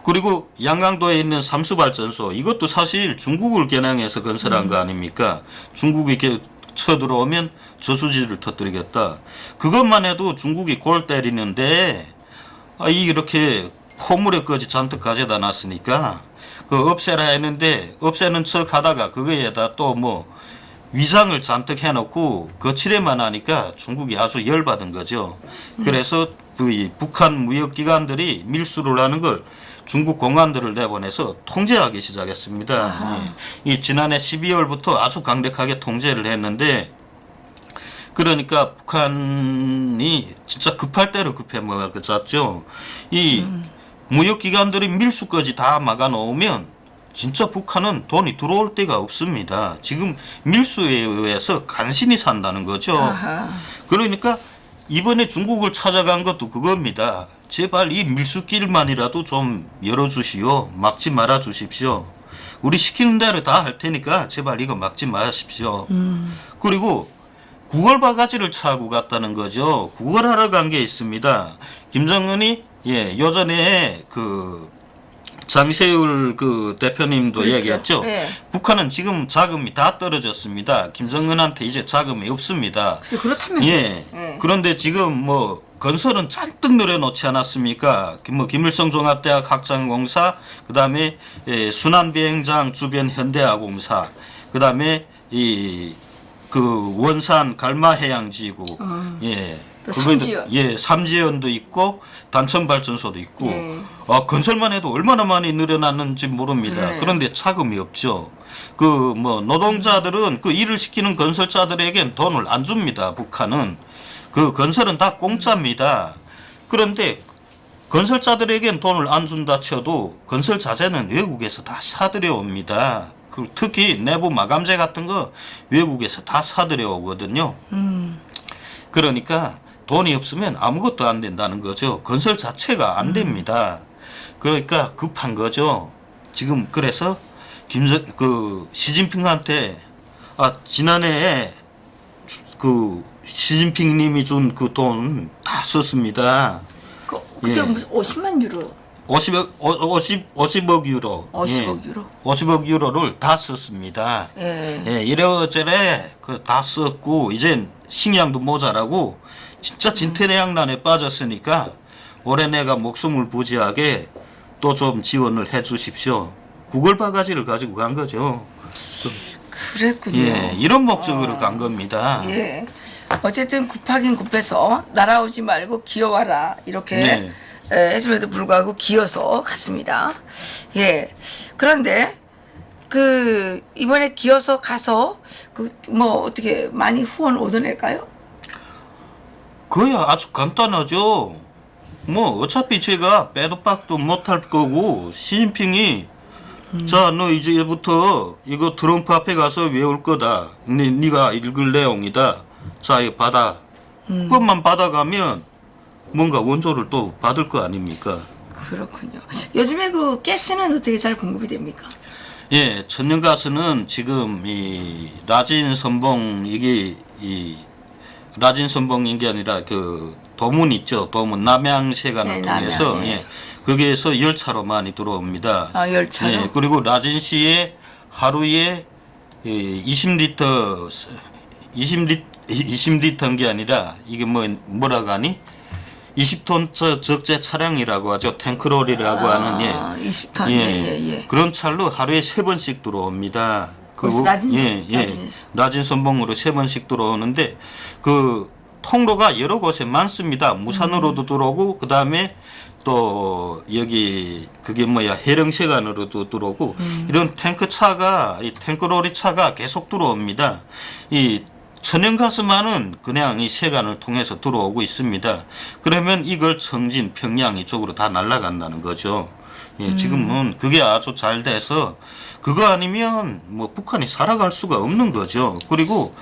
Speaker 2: 그리고 양강도에 있는 삼수발전소, 이것도 사실 중국을 겨냥해서 건설한 거 아닙니까? 중국이 이렇게 쳐들어오면 저수지를 터뜨리겠다. 그것만 해도 중국이 골 때리는데 이렇게 포물에까지 잔뜩 가져다 놨으니까 그 없애라 했는데 없애는 척 하다가 그거에다 또 뭐 위상을 잔뜩 해놓고 거칠에만 하니까 중국이 아주 열받은 거죠. 그래서 그 북한 무역기관들이 밀수를 하는 걸 중국 공안들을 내보내서 통제하기 시작했습니다. 이 지난해 12월부터 아주 강력하게 통제를 했는데, 그러니까 북한이 진짜 급할 대로 급해 먹었죠. 이 무역기관들이 밀수까지 다 막아놓으면 진짜 북한은 돈이 들어올 데가 없습니다. 지금 밀수에 의해서 간신히 산다는 거죠. 그러니까 이번에 중국을 찾아간 것도 그겁니다. 제발 이 밀수길만이라도 좀 열어주시오. 막지 말아 주십시오. 우리 시키는 대로 다 할 테니까 제발 이거 막지 마십시오. 그리고 구걸바가지를 차고 갔다는 거죠. 구걸하러 간 게 있습니다. 김정은이 요전에 그 장세율 그 대표님도
Speaker 1: 그렇죠.
Speaker 2: 얘기했죠.
Speaker 1: 네.
Speaker 2: 북한은 지금 자금이 다 떨어졌습니다. 김정은한테 이제 자금이 없습니다.
Speaker 1: 그렇다면서요.
Speaker 2: 예. 그런데 지금 뭐 건설은 잔뜩 늘어놓지 않았습니까? 뭐 김일성 종합대학 확장공사, 그다음에 순환비행장 주변 현대화공사, 그다음에 그 원산 갈마해양지구,
Speaker 1: 또 삼지연.
Speaker 2: 삼지연도 있고 단천발전소도 있고, 건설만 해도 얼마나 많이 늘어났는지 모릅니다.
Speaker 1: 그래.
Speaker 2: 그런데 자금이 없죠. 그 뭐 노동자들은 그 일을 시키는 건설자들에겐 돈을 안 줍니다. 북한은 그 건설은 다 공짜입니다. 그런데 건설자들에겐 돈을 안 준다 쳐도 건설 자재는 외국에서 다 사들여 옵니다. 특히 내부 마감재 같은 거 외국에서 다 사들여 오거든요. 그러니까 돈이 없으면 아무것도 안 된다는 거죠. 건설 자체가 안 됩니다. 그러니까 급한 거죠. 지금 그래서 시진핑한테 지난해에 그 시진핑님이 준 그 돈 다 썼습니다.
Speaker 1: 그때 무슨 50만 유로.
Speaker 2: 50억 유로.
Speaker 1: 50억 유로.
Speaker 2: 50억 유로를 다 썼습니다. 이래저래 다 썼고, 이젠 식량도 모자라고 진짜 진퇴양난에 빠졌으니까 올해 내가 목숨을 부지하게 또 좀 지원을 해 주십시오. 구걸바가지를 가지고 간 거죠.
Speaker 1: 그랬군요.
Speaker 2: 이런 목적으로 간 겁니다.
Speaker 1: 어쨌든 급하긴 급해서 날아오지 말고 기어와라 이렇게 했음에도 불구하고 기어서 갔습니다. 그런데 그 이번에 기어서 가서 그 뭐 어떻게 많이 후원 얻어낼까요?
Speaker 2: 그야 아주 간단하죠. 뭐 어차피 제가 빼도 박도 못할 거고, 시진핑이 자, 너 이제부터 이거 트럼프 앞에 가서 외울 거다. 네가 읽을 내용이다. 자, 이거 받아. 그것만 받아가면 뭔가 원조를 또 받을 거 아닙니까?
Speaker 1: 그렇군요. 요즘에 그 가스는 어떻게 잘 공급이 됩니까?
Speaker 2: 천연가스는 지금 이 라진 선봉, 이게 이 라진 선봉인 게 아니라 그 도문 있죠. 도문 남양세관을 통해서 거기에서 열차로 많이 들어옵니다.
Speaker 1: 열차로.
Speaker 2: 그리고 라진시에 하루에 20리터 20리터인 게 아니라 이게 뭐라고 하니? 20톤 적재 차량이라고 하죠. 탱크롤이라고 하는
Speaker 1: 20톤.
Speaker 2: 그런 차로 하루에 3번씩 들어옵니다. 라진 선봉으로 3번씩 들어오는데 그 통로가 여러 곳에 많습니다. 무산으로도 들어오고, 그 다음에 또 여기 그게 해령세관으로도 들어오고, 이런 이 탱크로리 차가 계속 들어옵니다. 이 천연가스만은 그냥 이 세관을 통해서 들어오고 있습니다. 그러면 이걸 청진, 평양 이쪽으로 다 날아간다는 거죠. 예, 지금은 그게 아주 잘 돼서 그거 아니면 뭐 북한이 살아갈 수가 없는 거죠. 그리고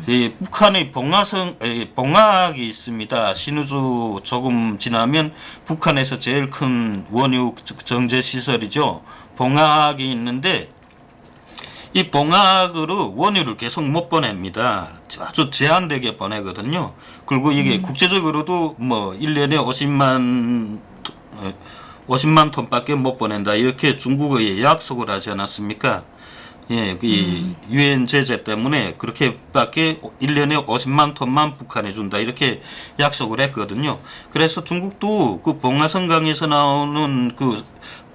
Speaker 2: 이 북한의 봉화학이 있습니다. 신우주 조금 지나면 북한에서 제일 큰 원유 정제 시설이죠. 봉화학이 있는데 이 봉화학으로 원유를 계속 못 보냅니다. 아주 제한되게 보내거든요. 그리고 이게 국제적으로도 뭐 1년에 50만 톤밖에 못 보낸다. 이렇게 중국의 약속을 하지 않았습니까? 예, 이 유엔 제재 때문에 그렇게밖에 1년에 50만 톤만 북한에 준다. 이렇게 약속을 했거든요. 그래서 중국도 그 봉화성강에서 나오는 그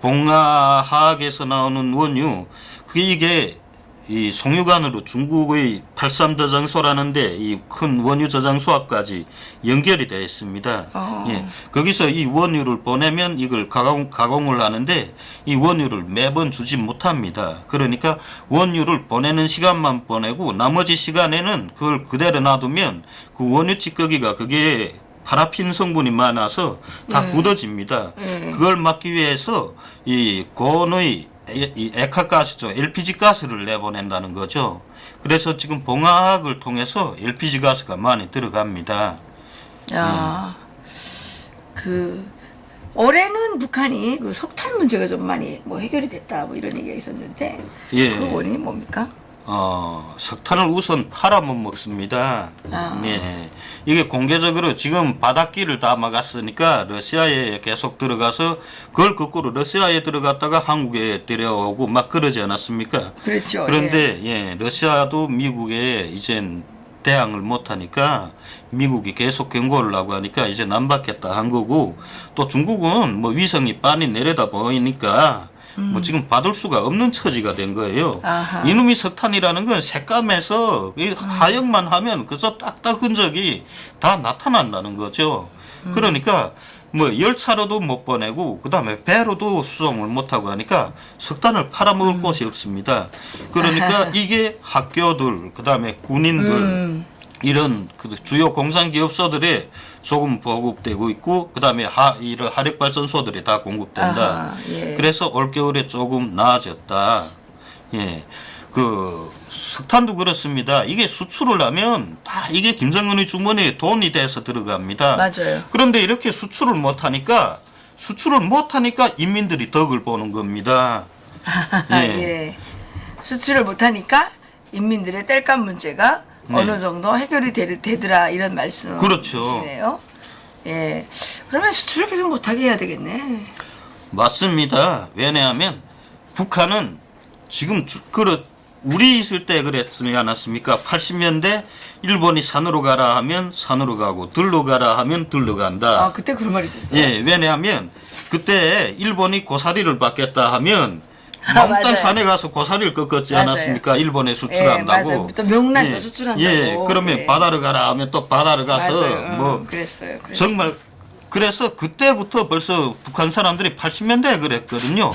Speaker 2: 봉화하학에서 나오는 원유, 이게 이 송유관으로 중국의 83저장소라는데 이 큰 원유 저장소까지 연결이 되어 있습니다. 예, 거기서 이 원유를 보내면 이걸 가공을 하는데 이 원유를 매번 주지 못합니다. 그러니까 원유를 보내는 시간만 보내고 나머지 시간에는 그걸 그대로 놔두면 그 원유 찌꺼기가 그게 파라핀 성분이 많아서 다 굳어집니다. 그걸 막기 위해서 이 고온의 이 액화가스죠. LPG 가스를 내보낸다는 거죠. 그래서 지금 봉화학을 통해서 LPG 가스가 많이 들어갑니다.
Speaker 1: 야, 올해는 북한이 그 석탄 문제가 좀 많이 뭐 해결이 됐다 뭐 이런 얘기가 있었는데
Speaker 2: 예.
Speaker 1: 그 원인이 뭡니까?
Speaker 2: 석탄을 우선 팔아 못 먹습니다. 네. 이게 공개적으로 지금 바닷길을 다 막았으니까 러시아에 계속 들어가서 그걸 거꾸로 러시아에 들어갔다가 한국에 데려오고 막 그러지 않았습니까?
Speaker 1: 그렇죠.
Speaker 2: 그런데 예, 러시아도 미국에 이젠 대항을 못하니까 미국이 계속 경고를 하고 하니까 이제 안 받겠다 한 거고 또 중국은 뭐 위성이 빤히 내려다 보이니까 뭐 지금 받을 수가 없는 처지가 된 거예요.
Speaker 1: 아하.
Speaker 2: 이놈이 석탄이라는 건 색감에서 이 하역만 하면 그저 딱딱 흔적이 다 나타난다는 거죠. 그러니까 뭐 열차로도 못 보내고 그다음에 배로도 수송을 못하고 하니까 석탄을 팔아먹을 곳이 없습니다. 그러니까 이게 학교들 그다음에 군인들 이런 그 주요 공산기업소들에 조금 보급되고 있고 그다음에 이런 화력발전소들이 다 공급된다.
Speaker 1: 아하, 예.
Speaker 2: 그래서 올겨울에 조금 나아졌다. 예. 그 석탄도 그렇습니다. 이게 수출을 하면 다 이게 김정은의 주머니에 돈이 돼서 들어갑니다.
Speaker 1: 맞아요.
Speaker 2: 그런데 이렇게 수출을 못하니까 인민들이 덕을 보는 겁니다.
Speaker 1: 예. 수출을 못하니까 인민들의 땔감 문제가 어느 정도 해결이 되더라 이런 말씀이시네요.
Speaker 2: 그렇죠.
Speaker 1: 예. 그러면 수출을 계속 못하게 해야 되겠네.
Speaker 2: 맞습니다. 왜냐하면 북한은 지금 우리 있을 때 그랬지 않았습니까? 80년대 일본이 산으로 가라 하면 산으로 가고 들로 가라 하면 들로 간다.
Speaker 1: 그때 그런 말 있었어요.
Speaker 2: 예, 왜냐하면 그때 일본이 고사리를 받겠다 하면
Speaker 1: 맞아요.
Speaker 2: 몽땅 산에 가서 고사리를 꺾었지
Speaker 1: 맞아요.
Speaker 2: 않았습니까? 일본에
Speaker 1: 예,
Speaker 2: 수출한다고.
Speaker 1: 맞아요. 또 명란도 수출한다고.
Speaker 2: 예, 그러면
Speaker 1: 예.
Speaker 2: 바다로 가라 하면 또 바다로 가서
Speaker 1: 맞아요.
Speaker 2: 뭐
Speaker 1: 그랬어요.
Speaker 2: 정말 그래서 그때부터 벌써 북한 사람들이 80년대에 그랬거든요.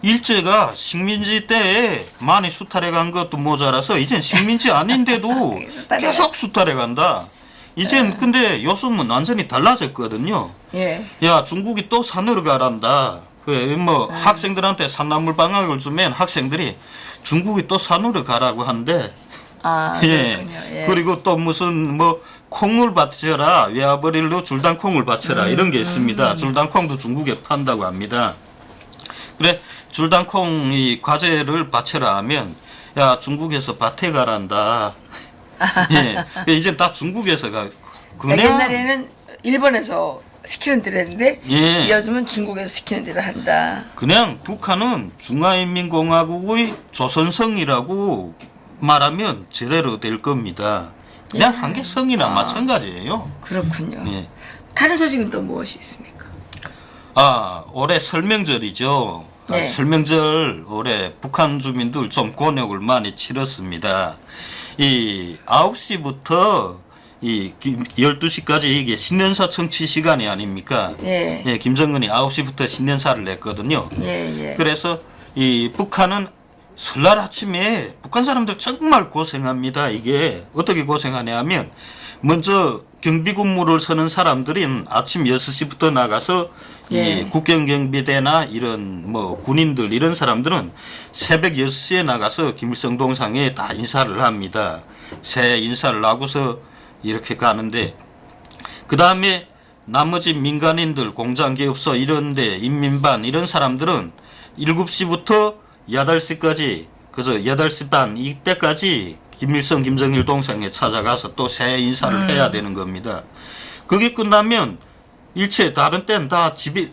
Speaker 2: 일제가 식민지 때에 많이 수탈해 간 것도 모자라서 이젠 식민지 아닌데도 계속 수탈해 간다. 이젠 근데 요즘은 완전히 달라졌거든요.
Speaker 1: 예.
Speaker 2: 야, 중국이 또 산으로 가란다. 그래, 뭐 학생들한테 산나물 방학을 주면 학생들이 중국이 또 산으로 가라고 한대.
Speaker 1: 그렇군요. 예.
Speaker 2: 그리고 또 무슨 뭐 콩을 바쳐라, 외화버릴로 줄당콩을 바쳐라 이런 게 있습니다. 줄당콩도 중국에 판다고 합니다. 그래, 줄당콩 이 과제를 바쳐라 하면 야, 중국에서 밭에 가란다. 예, 이제 다 중국에서 가.
Speaker 1: 그러니까 옛날에는 일본에서 시키는 대로 했는데
Speaker 2: 예.
Speaker 1: 요즘은 중국에서 시키는 대로 한다.
Speaker 2: 그냥 북한은 중화인민공화국의 조선성이라고 말하면 제대로 될 겁니다. 그냥 한계성이나 마찬가지예요.
Speaker 1: 그렇군요.
Speaker 2: 예.
Speaker 1: 다른 소식은 또 무엇이 있습니까?
Speaker 2: 올해 설명절이죠.
Speaker 1: 네.
Speaker 2: 설명절 올해 북한 주민들 좀 곤욕을 많이 치렀습니다. 이 9시부터 이 12시까지 이게 신년사 청취 시간이 아닙니까?
Speaker 1: 예.
Speaker 2: 예, 김정은이 9시부터 신년사를 냈거든요.
Speaker 1: 예.
Speaker 2: 그래서 이 북한은 설날 아침에 북한 사람들 정말 고생합니다. 이게 어떻게 고생하냐 하면 먼저 경비 근무를 서는 사람들은 아침 6시부터 나가서
Speaker 1: 예.
Speaker 2: 이 국경경비대나 이런 뭐 군인들 이런 사람들은 새벽 6시에 나가서 김일성 동상에 다 인사를 합니다. 새 인사를 하고서 이렇게 가는데 그 다음에 나머지 민간인들 공장기업소 이런데 인민반 이런 사람들은 7시부터 8시까지 그저 8시 반 이때까지 김일성 김정일 동상에 찾아가서 또 새 인사를 해야 되는 겁니다. 그게 끝나면 일체 다른 때는 다 집에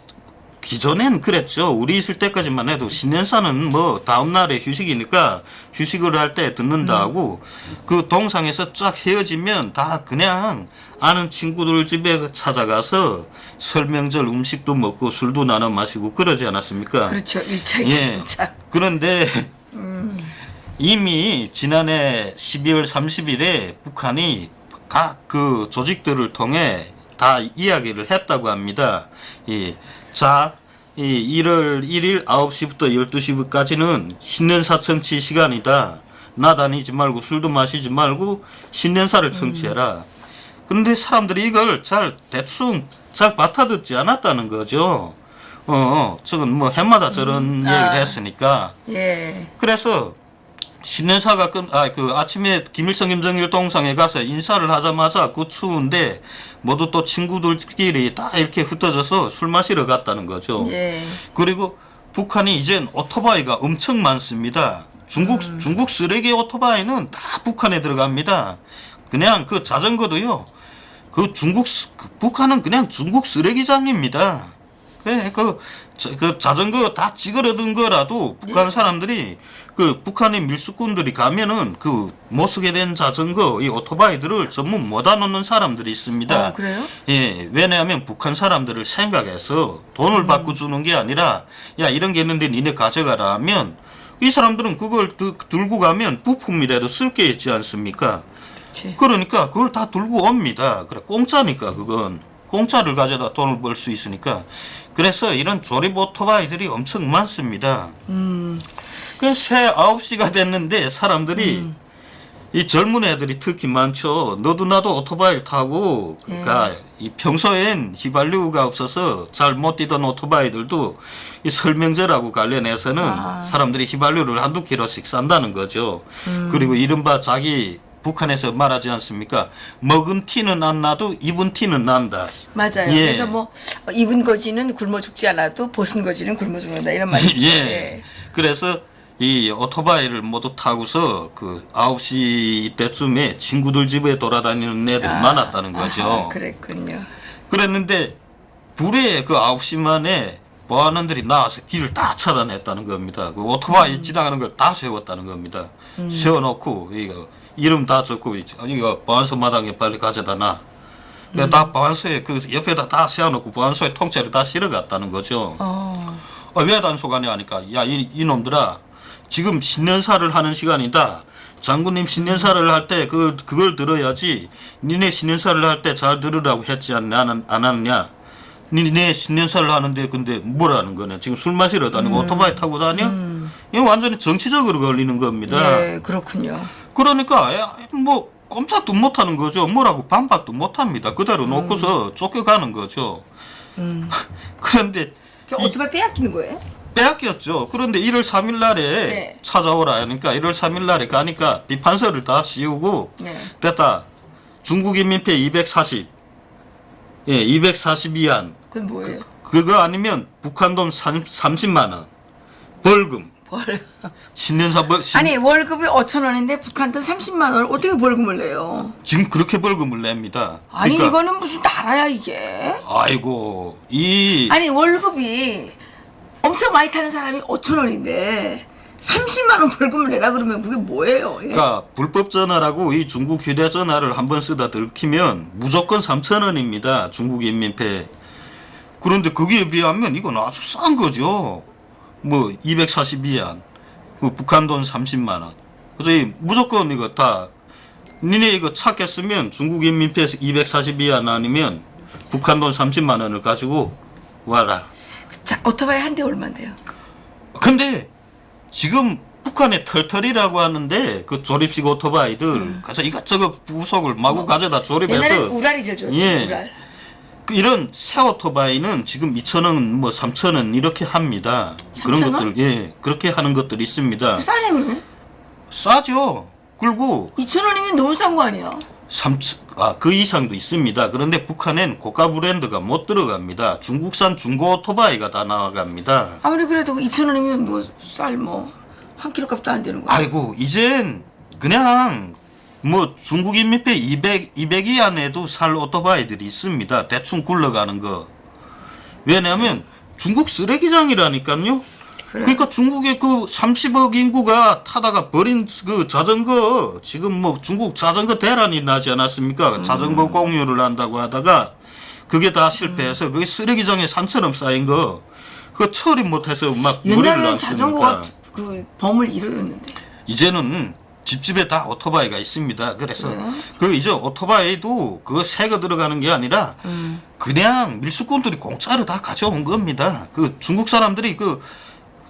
Speaker 2: 기존엔 그랬죠. 우리 있을 때까지만 해도 신년사는 뭐 다음날에 휴식이니까 휴식을 할 때 듣는다 하고 그 동상에서 쫙 헤어지면 다 그냥 아는 친구들 집에 찾아가서 설명절 음식도 먹고 술도 나눠 마시고 그러지 않았습니까?
Speaker 1: 그렇죠. 1차, 2차,
Speaker 2: 예.
Speaker 1: 3차.
Speaker 2: 그런데 이미 지난해 12월 30일에 북한이 각 그 조직들을 통해 다 이야기를 했다고 합니다. 자, 1월 1일 9시부터 12시까지는 신년사 청취 시간이다. 나다니지 말고 술도 마시지 말고 신년사를 청취해라. 그런데 사람들이 이걸 대충 잘 받아듣지 않았다는 거죠. 저건 뭐 해마다 저런 얘기를 했으니까.
Speaker 1: 예.
Speaker 2: 그래서 신년사가 아침에 김일성 김정일 동상에 가서 인사를 하자마자 그 추운데 모두 또 친구들끼리 다 이렇게 흩어져서 술 마시러 갔다는 거죠.
Speaker 1: 예.
Speaker 2: 그리고 북한이 이젠 오토바이가 엄청 많습니다. 중국 쓰레기 오토바이는 다 북한에 들어갑니다. 그냥 그 자전거도요. 북한은 그냥 중국 쓰레기장입니다. 그 자전거 다 찌그러든 거라도 북한 사람들이 그 북한의 밀수꾼들이 가면은 그 못 쓰게 된 자전거 이 오토바이들을 전부 모아 놓는 사람들이 있습니다.
Speaker 1: 그래요?
Speaker 2: 예, 왜냐하면 북한 사람들을 생각해서 돈을 받고 주는 게 아니라 야 이런 게 있는데 니네 가져가라 하면 이 사람들은 그걸 들고 가면 부품이라도 쓸 게 있지 않습니까?
Speaker 1: 그치.
Speaker 2: 그러니까 그걸 다 들고 옵니다. 그래 공짜니까 그건 공짜를 가져다 돈을 벌 수 있으니까. 그래서 이런 조립 오토바이들이 엄청 많습니다. 그 새 9시가 됐는데 사람들이 이 젊은 애들이 특히 많죠. 너도 나도 오토바이를 타고 그러니까 이 평소엔 휘발유가 없어서 잘 못 뛰던 오토바이들도 이 설명절하고 관련해서는 사람들이 휘발유를 한두 킬로씩 산다는 거죠. 그리고 이른바 자기 북한에서 말하지 않습니까? 먹은 티는 안 나도 입은 티는 난다.
Speaker 1: 맞아요.
Speaker 2: 예.
Speaker 1: 그래서 뭐 입은 거지는 굶어 죽지 않아도 벗은 거지는 굶어 죽는다 이런 말이죠.
Speaker 2: 예. 그래서 이 오토바이를 모두 타고서 그 9시 때쯤에 친구들 집에 돌아다니는 애들이 많았다는 거죠.
Speaker 1: 아하, 그랬군요.
Speaker 2: 그랬는데 불에 그 9시 만에 보안원들이 나와서 길을 다 차단했다는 겁니다. 그 오토바이 지나가는 걸 다 세웠다는 겁니다. 세워놓고 이거 이름 다 적고 이거 보안소 마당에 빨리 가져다 놔. 다 보안소에 그 옆에다 다 세워놓고 보안소에 통째로 다 실어갔다는 거죠. 왜 단속하냐 하니까 야 이놈들아 지금 신년사를 하는 시간이다. 장군님 신년사를 할 때 그걸 들어야지. 니네 신년사를 할 때 잘 들으라고 했지 안 하느냐. 니네 신년사를 하는데 근데 뭐라는 거냐. 지금 술 마시러 다니고 오토바이 타고 다녀? 이거 완전히 정치적으로 걸리는 겁니다.
Speaker 1: 예, 그렇군요.
Speaker 2: 그러니까 뭐 꼼짝도 못하는 거죠. 뭐라고 반박도 못합니다. 그대로 놓고서 쫓겨가는 거죠. 그런데
Speaker 1: 오토바이 빼앗기는 거예요?
Speaker 2: 빼앗겼죠. 그런데 1월 3일 날에
Speaker 1: 네.
Speaker 2: 찾아오라 하니까 1월 3일 날에 가니까 비판서를 다 씌우고
Speaker 1: 네.
Speaker 2: 됐다. 중국인민폐 240. 예, 242안.
Speaker 1: 그건 뭐예요?
Speaker 2: 그거 아니면 북한 돈 30만 원. 벌금. 신년사
Speaker 1: 아니 월급이 5,000원인데 북한 돈 30만 원을 어떻게 벌금을 내요?
Speaker 2: 지금 그렇게 벌금을 냅니다.
Speaker 1: 아니
Speaker 2: 그러니까,
Speaker 1: 이거는 무슨 나라야 이게?
Speaker 2: 아이고
Speaker 1: 아니 월급이 엄청 많이 타는 사람이 5,000원인데 30만 원 벌금을 내라 그러면 그게 뭐예요? 예?
Speaker 2: 그러니까 불법 전화라고 이 중국 휴대전화를 한번 쓰다 들키면 무조건 3,000원입니다. 중국 인민폐. 그런데 거기에 비하면 이건 아주 싼 거죠. 뭐 242안, 그 북한 돈 30만 원. 그래서 무조건 이거 다 니네 이거 찾겠으면 중국 인민폐 242안 아니면 북한 돈 30만 원을 가지고 와라.
Speaker 1: 자 오토바이 한 대 얼마인데요?
Speaker 2: 근데 지금 북한의 털털이라고 하는데 그 조립식 오토바이들 가서 이것저것 부속을 마구 가져다
Speaker 1: 옛날에
Speaker 2: 조립해서
Speaker 1: 우랄이 제일 좋았죠.
Speaker 2: 예.
Speaker 1: 우랄.
Speaker 2: 그 이런 새 오토바이는 지금 2,000원, 뭐 3,000원 이렇게 합니다. 그런
Speaker 1: 3,000원?
Speaker 2: 것들, 예, 그렇게 하는 것들이 있습니다.
Speaker 1: 싸네 그러면.
Speaker 2: 싸죠. 그리고
Speaker 1: 2,000원이면 너무 싼 거 아니야?
Speaker 2: 그 이상도 있습니다. 그런데 북한엔 고가 브랜드가 못 들어갑니다. 중국산 중고 오토바이가 다 나와갑니다.
Speaker 1: 아무리 그래도 2,000원이면 뭐 쌀 뭐 한 킬로 값도 안 되는 거야.
Speaker 2: 아이고, 이젠 그냥 뭐 중국인 밑에 200이 안에도 살 오토바이들이 있습니다. 대충 굴러가는 거. 왜냐하면 중국 쓰레기장이라니까요.
Speaker 1: 그래.
Speaker 2: 그러니까 중국의 그 30억 인구가 타다가 버린 그 자전거, 지금 뭐 중국 자전거 대란이 나지 않았습니까? 자전거 공유를 한다고 하다가 그게 다 실패해서 그게 쓰레기장에 산처럼 쌓인 거, 그거 처리 못해서 막 머리를
Speaker 1: 옛날엔
Speaker 2: 안
Speaker 1: 자전거가
Speaker 2: 쓰니까.
Speaker 1: 그 범을 이루었는데.
Speaker 2: 이제는 집집에 다 오토바이가 있습니다. 그래서
Speaker 1: 그래요?
Speaker 2: 그 이제 오토바이도 그거 새거 들어가는 게 아니라 그냥 밀수꾼들이 공짜로 다 가져온 겁니다. 그 중국 사람들이 그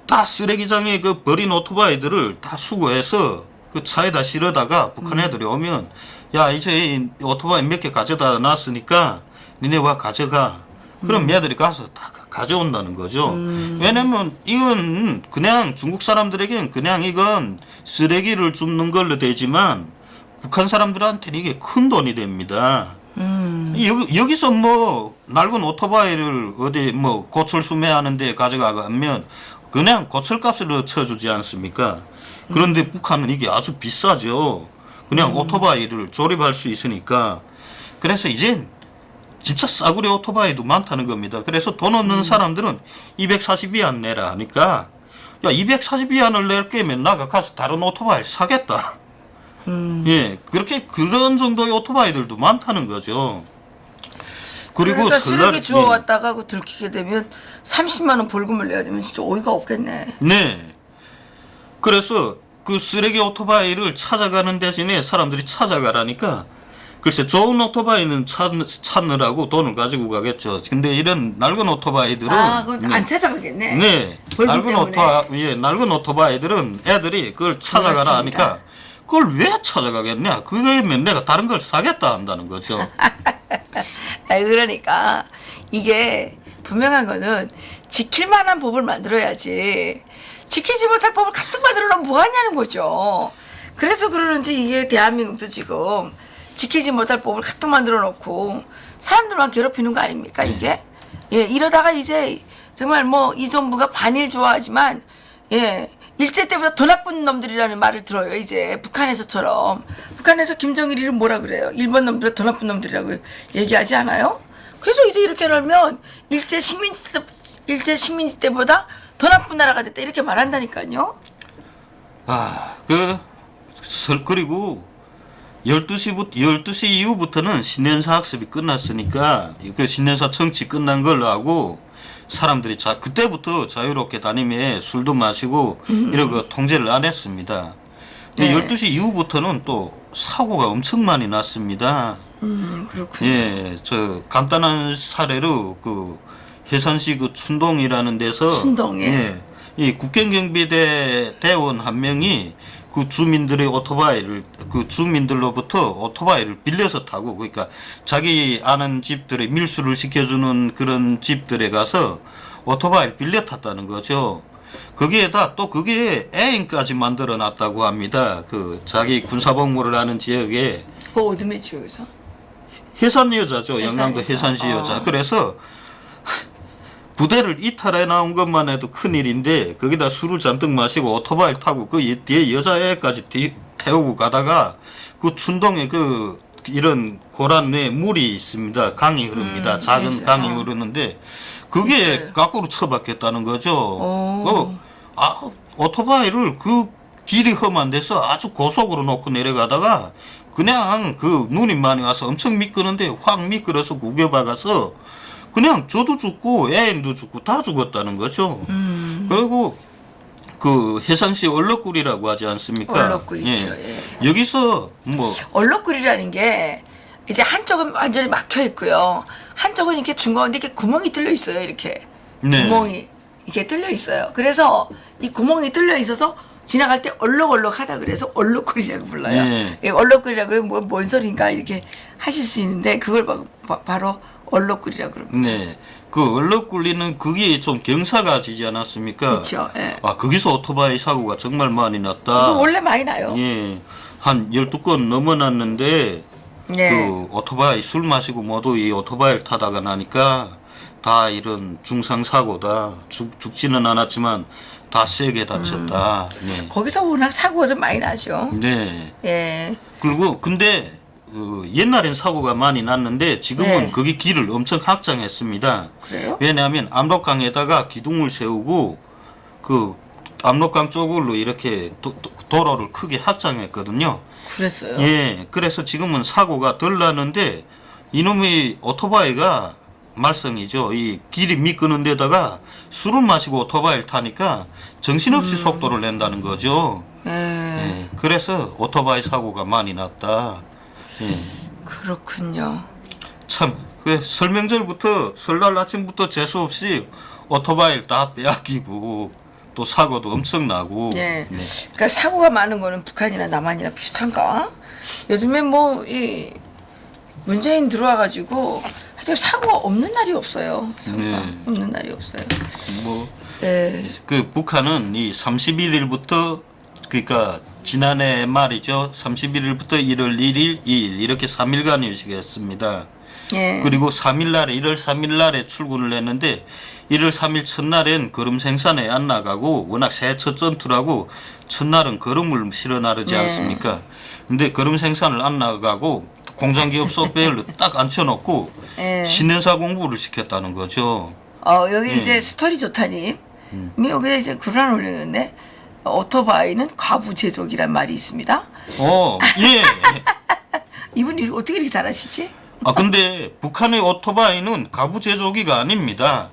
Speaker 2: 다 쓰레기장에 그 버린 오토바이들을 다 수거해서 그 차에다 실어다가 북한 애들이 오면 야 이제 이 오토바이 몇 개 가져다 놨으니까 니네 와 가져가. 그럼 얘들이 가서 다 가져온다는 거죠. 왜냐면 이건 그냥 중국 사람들에겐 그냥 이건 쓰레기를 줍는 걸로 되지만 북한 사람들한테는 이게 큰 돈이 됩니다. 여기서 뭐 낡은 오토바이를 어디 뭐 고철 수매하는 데 가져가면 그냥 고철값으로 쳐주지 않습니까? 그런데 북한은 이게 아주 비싸죠. 그냥 오토바이를 조립할 수 있으니까. 그래서 이젠 진짜 싸구려 오토바이도 많다는 겁니다. 그래서 돈 없는 사람들은 242안 내라 하니까 야 242안을 낼 거면 나가 가서 다른 오토바이를 사겠다. 예, 그렇게 그런 정도의 오토바이들도 많다는 거죠. 그리고
Speaker 1: 그러니까 쓰레기
Speaker 2: 예.
Speaker 1: 주워왔다가 그 들키게 되면 30만 원 벌금을 내야 되면 진짜 어이가 없겠네.
Speaker 2: 네. 그래서 그 쓰레기 오토바이를 찾아가는 대신에 사람들이 찾아가라니까 글쎄 좋은 오토바이는 찾느라고 돈을 가지고 가겠죠. 근데 이런 낡은 오토바이들은
Speaker 1: 그건 안 찾아가겠네.
Speaker 2: 네.
Speaker 1: 벌금 때문에.
Speaker 2: 낡은 오토바이들은 애들이 그걸 찾아가라
Speaker 1: 그렇습니다.
Speaker 2: 하니까 그걸 왜 찾아가겠냐? 그거면 내가 다른 걸 사겠다 한다는 거죠.
Speaker 1: 그러니까 이게 분명한 거는 지킬 만한 법을 만들어야지 지키지 못할 법을 가뜩 만들어 놓으면 뭐 하냐는 거죠. 그래서 그러는지 이게 대한민국도 지금 지키지 못할 법을 가뜩 만들어 놓고 사람들만 괴롭히는 거 아닙니까 이게? 예, 이러다가 이제 정말 뭐 이 정부가 반일 좋아하지만 예, 일제 때보다 더 나쁜 놈들이라는 말을 들어요. 이제 북한에서처럼. 북한에서 김정일이를 뭐라 그래요? 일본 놈들보다 더 나쁜 놈들이라고 얘기하지 않아요? 그래서 이제 이렇게 하면 일제 식민지 때보다 더 나쁜 나라가 됐다 이렇게 말한다니까요.
Speaker 2: 그리고 12시 이후부터는 신년사 학습이 끝났으니까 그 신년사 청취 끝난 걸로 하고 사람들이 그때부터 자유롭게 다니며 술도 마시고 이러고 통제를 안 했습니다. 근데
Speaker 1: 네.
Speaker 2: 12시 이후부터는 또 사고가 엄청 많이 났습니다.
Speaker 1: 그렇군요.
Speaker 2: 예, 저 간단한 사례로 그 해산시 그 춘동이라는 데서
Speaker 1: 춘동에?
Speaker 2: 예, 이 국경경비대 대원 한 명이 그 주민들의 그 주민들로부터 오토바이를 빌려서 타고 그러니까 자기 아는 집들의 밀수를 시켜주는 그런 집들에 가서 오토바이를 빌려 탔다는 거죠. 거기에다 또 그게 애인까지 만들어 놨다고 합니다. 그 자기 군사복무를 하는 지역에
Speaker 1: 그 어둠의 지역에서?
Speaker 2: 해산 여자죠. 영남도
Speaker 1: 해산에서.
Speaker 2: 해산시 여자. 그래서 부대를 이탈해 나온 것만 해도 큰일인데 거기다 술을 잔뜩 마시고 오토바이 타고 그 뒤에 여자애까지 태우고 가다가 그 춘동에 그 이런 고란에 물이 있습니다. 강이 흐릅니다. 작은
Speaker 1: 네.
Speaker 2: 강이 흐르는데 그게
Speaker 1: 있어요.
Speaker 2: 거꾸로 처박혔다는 거죠. 오토바이를 그 길이 험한 데서 아주 고속으로 놓고 내려가다가 그냥 그 눈이 많이 와서 엄청 미끄는데 확 미끄러서 구겨박아서 그냥 저도 죽고 애인도 죽고 다 죽었다는 거죠. 그리고 그 해산시 얼럭굴이라고 하지 않습니까?
Speaker 1: 얼럭굴 있죠. 예.
Speaker 2: 여기서 뭐
Speaker 1: 얼럭굴이라는 게 이제 한쪽은 완전히 막혀 있고요. 한쪽은 이렇게 중간에 이렇게 구멍이 뚫려 있어요. 이렇게
Speaker 2: 네.
Speaker 1: 구멍이 이렇게 뚫려 있어요. 그래서 이 구멍이 뚫려 있어서 지나갈 때 얼럭얼럭하다 그래서 얼럭거리라고 불러요.
Speaker 2: 네.
Speaker 1: 예, 얼럭거리라고 그러면 뭔 소린가 이렇게 하실 수 있는데 그걸 바로 얼럭거리라고 그럽니다.
Speaker 2: 네. 그 얼럭굴리는 그게 좀 경사가 지지 않았습니까?
Speaker 1: 그렇죠. 예.
Speaker 2: 아, 거기서 오토바이 사고가 정말 많이 났다.
Speaker 1: 이거 원래 많이 나요.
Speaker 2: 예. 한 12건 넘어났는데
Speaker 1: 예.
Speaker 2: 그 오토바이 술 마시고 모두 이 오토바이를 타다가 나니까 다 이런 중상 사고다. 죽지는 않았지만 다 세게 다쳤다. 네.
Speaker 1: 거기서 워낙 사고가 좀 많이 나죠.
Speaker 2: 네.
Speaker 1: 예.
Speaker 2: 그리고 근데 옛날엔 사고가 많이 났는데 지금은
Speaker 1: 네.
Speaker 2: 거기 길을 엄청 확장했습니다.
Speaker 1: 그래요?
Speaker 2: 왜냐하면 압록강에다가 기둥을 세우고 그 압록강 쪽으로 이렇게 도로를 크게 확장했거든요.
Speaker 1: 그랬어요.
Speaker 2: 예, 그래서 지금은 사고가 덜 나는데 이놈의 오토바이가 말썽이죠. 이 길이 미끄는 데다가 술을 마시고 오토바이를 타니까 정신없이 속도를 낸다는 거죠.
Speaker 1: 예.
Speaker 2: 예, 그래서 오토바이 사고가 많이 났다. 예,
Speaker 1: 그렇군요.
Speaker 2: 참, 그 설명절부터 설날 아침부터 재수 없이 오토바이를 다 빼앗기고 또 사고도 엄청 나고.
Speaker 1: 예.
Speaker 2: 네.
Speaker 1: 그러니까 사고가 많은 거는 북한이나 남한이나 비슷한가? 요즘에 뭐 이 문재인 들어와가지고 하여튼 사고가 없는 날이 없어요. 사고가
Speaker 2: 네.
Speaker 1: 없는 날이 없어요.
Speaker 2: 뭐,
Speaker 1: 예.
Speaker 2: 그 북한은 이 31일부터 그러니까 지난해 말이죠. 31일부터 1월 1일, 2일 이렇게 3일간 휴식했습니다.
Speaker 1: 예.
Speaker 2: 그리고 3일 날에 1월 3일 날에 출근을 했는데 1월 3일 첫날엔 걸음 생산에 안 나가고 워낙 새해 첫 전투라고 첫날은 걸음을 실어 나르지
Speaker 1: 네.
Speaker 2: 않습니까? 근데 걸음 생산을 안 나가고 공장기업 소배를 딱 앉혀놓고
Speaker 1: 예.
Speaker 2: 신년사 공부를 시켰다는 거죠.
Speaker 1: 여기
Speaker 2: 예.
Speaker 1: 이제 스토리 좋다님. 여기에 이제 글을 하나 올렸는데 오토바이는 과부 제족이란 말이 있습니다.
Speaker 2: 예.
Speaker 1: 이분이 어떻게 이렇게 잘하시지?
Speaker 2: 아 근데 북한의 오토바이는 가부 제조기가 아닙니다.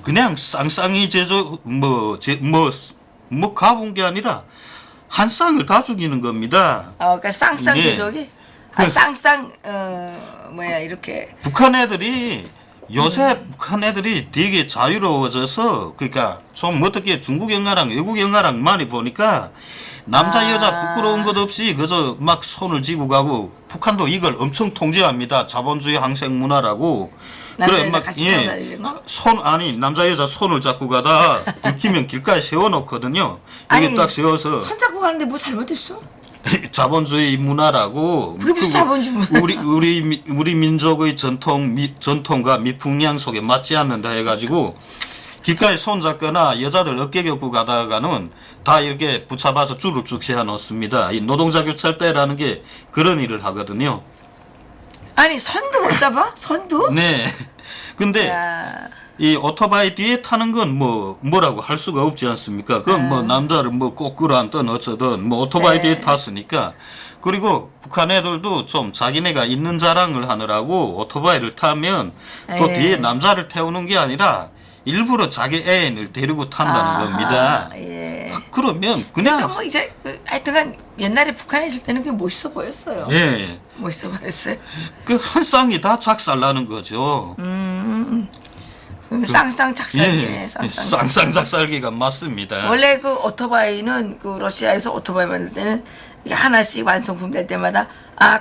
Speaker 2: 그냥 쌍쌍이 제조 뭐 가본 게 아니라 한 쌍을 다 죽이는 겁니다.
Speaker 1: 그러니까 쌍쌍
Speaker 2: 예.
Speaker 1: 제조기? 쌍쌍 이렇게.
Speaker 2: 북한 애들이 요새 북한 애들이 되게 자유로워져서 그러니까 좀 어떻게 중국 영화랑 외국 영화랑 많이 보니까 남자 여자 부끄러운 것 없이 그저 막 손을 쥐고 가고 북한도 이걸 엄청 통제합니다. 자본주의 항생 문화라고.
Speaker 1: 남자 여자 같이 타고 다니는 거?
Speaker 2: 남자 여자 손을 잡고 가다 들키면 길가에 세워놓거든요. 여기
Speaker 1: 아니,
Speaker 2: 딱 세워서
Speaker 1: 손잡고 가는데 뭐 잘못했어?
Speaker 2: 자본주의 문화라고.
Speaker 1: 그게 무슨 자본주의 문화야?
Speaker 2: 우리 민족의 전통과 미풍양 속에 맞지 않는다 해가지고 길가에 손 잡거나 여자들 어깨 겹고 가다가는 다 이렇게 붙잡아서 줄을 쭉 세워 놓습니다. 이 노동자 교찰대라는 게 그런 일을 하거든요.
Speaker 1: 아니 선도 못 잡아? 선도?
Speaker 2: 네. 근데
Speaker 1: 야.
Speaker 2: 이 오토바이 뒤에 타는 건 뭐라고 할 수가 없지 않습니까? 그건 뭐 남자를 뭐 꼭 끌어안든 어쩌든 뭐 오토바이
Speaker 1: 네.
Speaker 2: 뒤에 탔으니까. 그리고 북한 애들도 좀 자기네가 있는 자랑을 하느라고 오토바이를 타면 또
Speaker 1: 예.
Speaker 2: 뒤에 남자를 태우는 게 아니라 일부러 자기 애인을 데리고 탄다는 겁니다.
Speaker 1: 예.
Speaker 2: 그러면
Speaker 1: 그러니까
Speaker 2: 그냥
Speaker 1: 뭐 이제 하여튼간 옛날에 북한에 있을 때는 그게 멋있어 보였어요.
Speaker 2: 예.
Speaker 1: 멋있어 보였어요.
Speaker 2: 그 한 쌍이 다 작살나는 거죠.
Speaker 1: 그럼 쌍쌍 작살기네.
Speaker 2: 예.
Speaker 1: 쌍쌍.
Speaker 2: 쌍쌍 작살기가 맞습니다.
Speaker 1: 원래 그 오토바이는 그 러시아에서 오토바이 만들 때는 이게 하나씩 완성품 될 때마다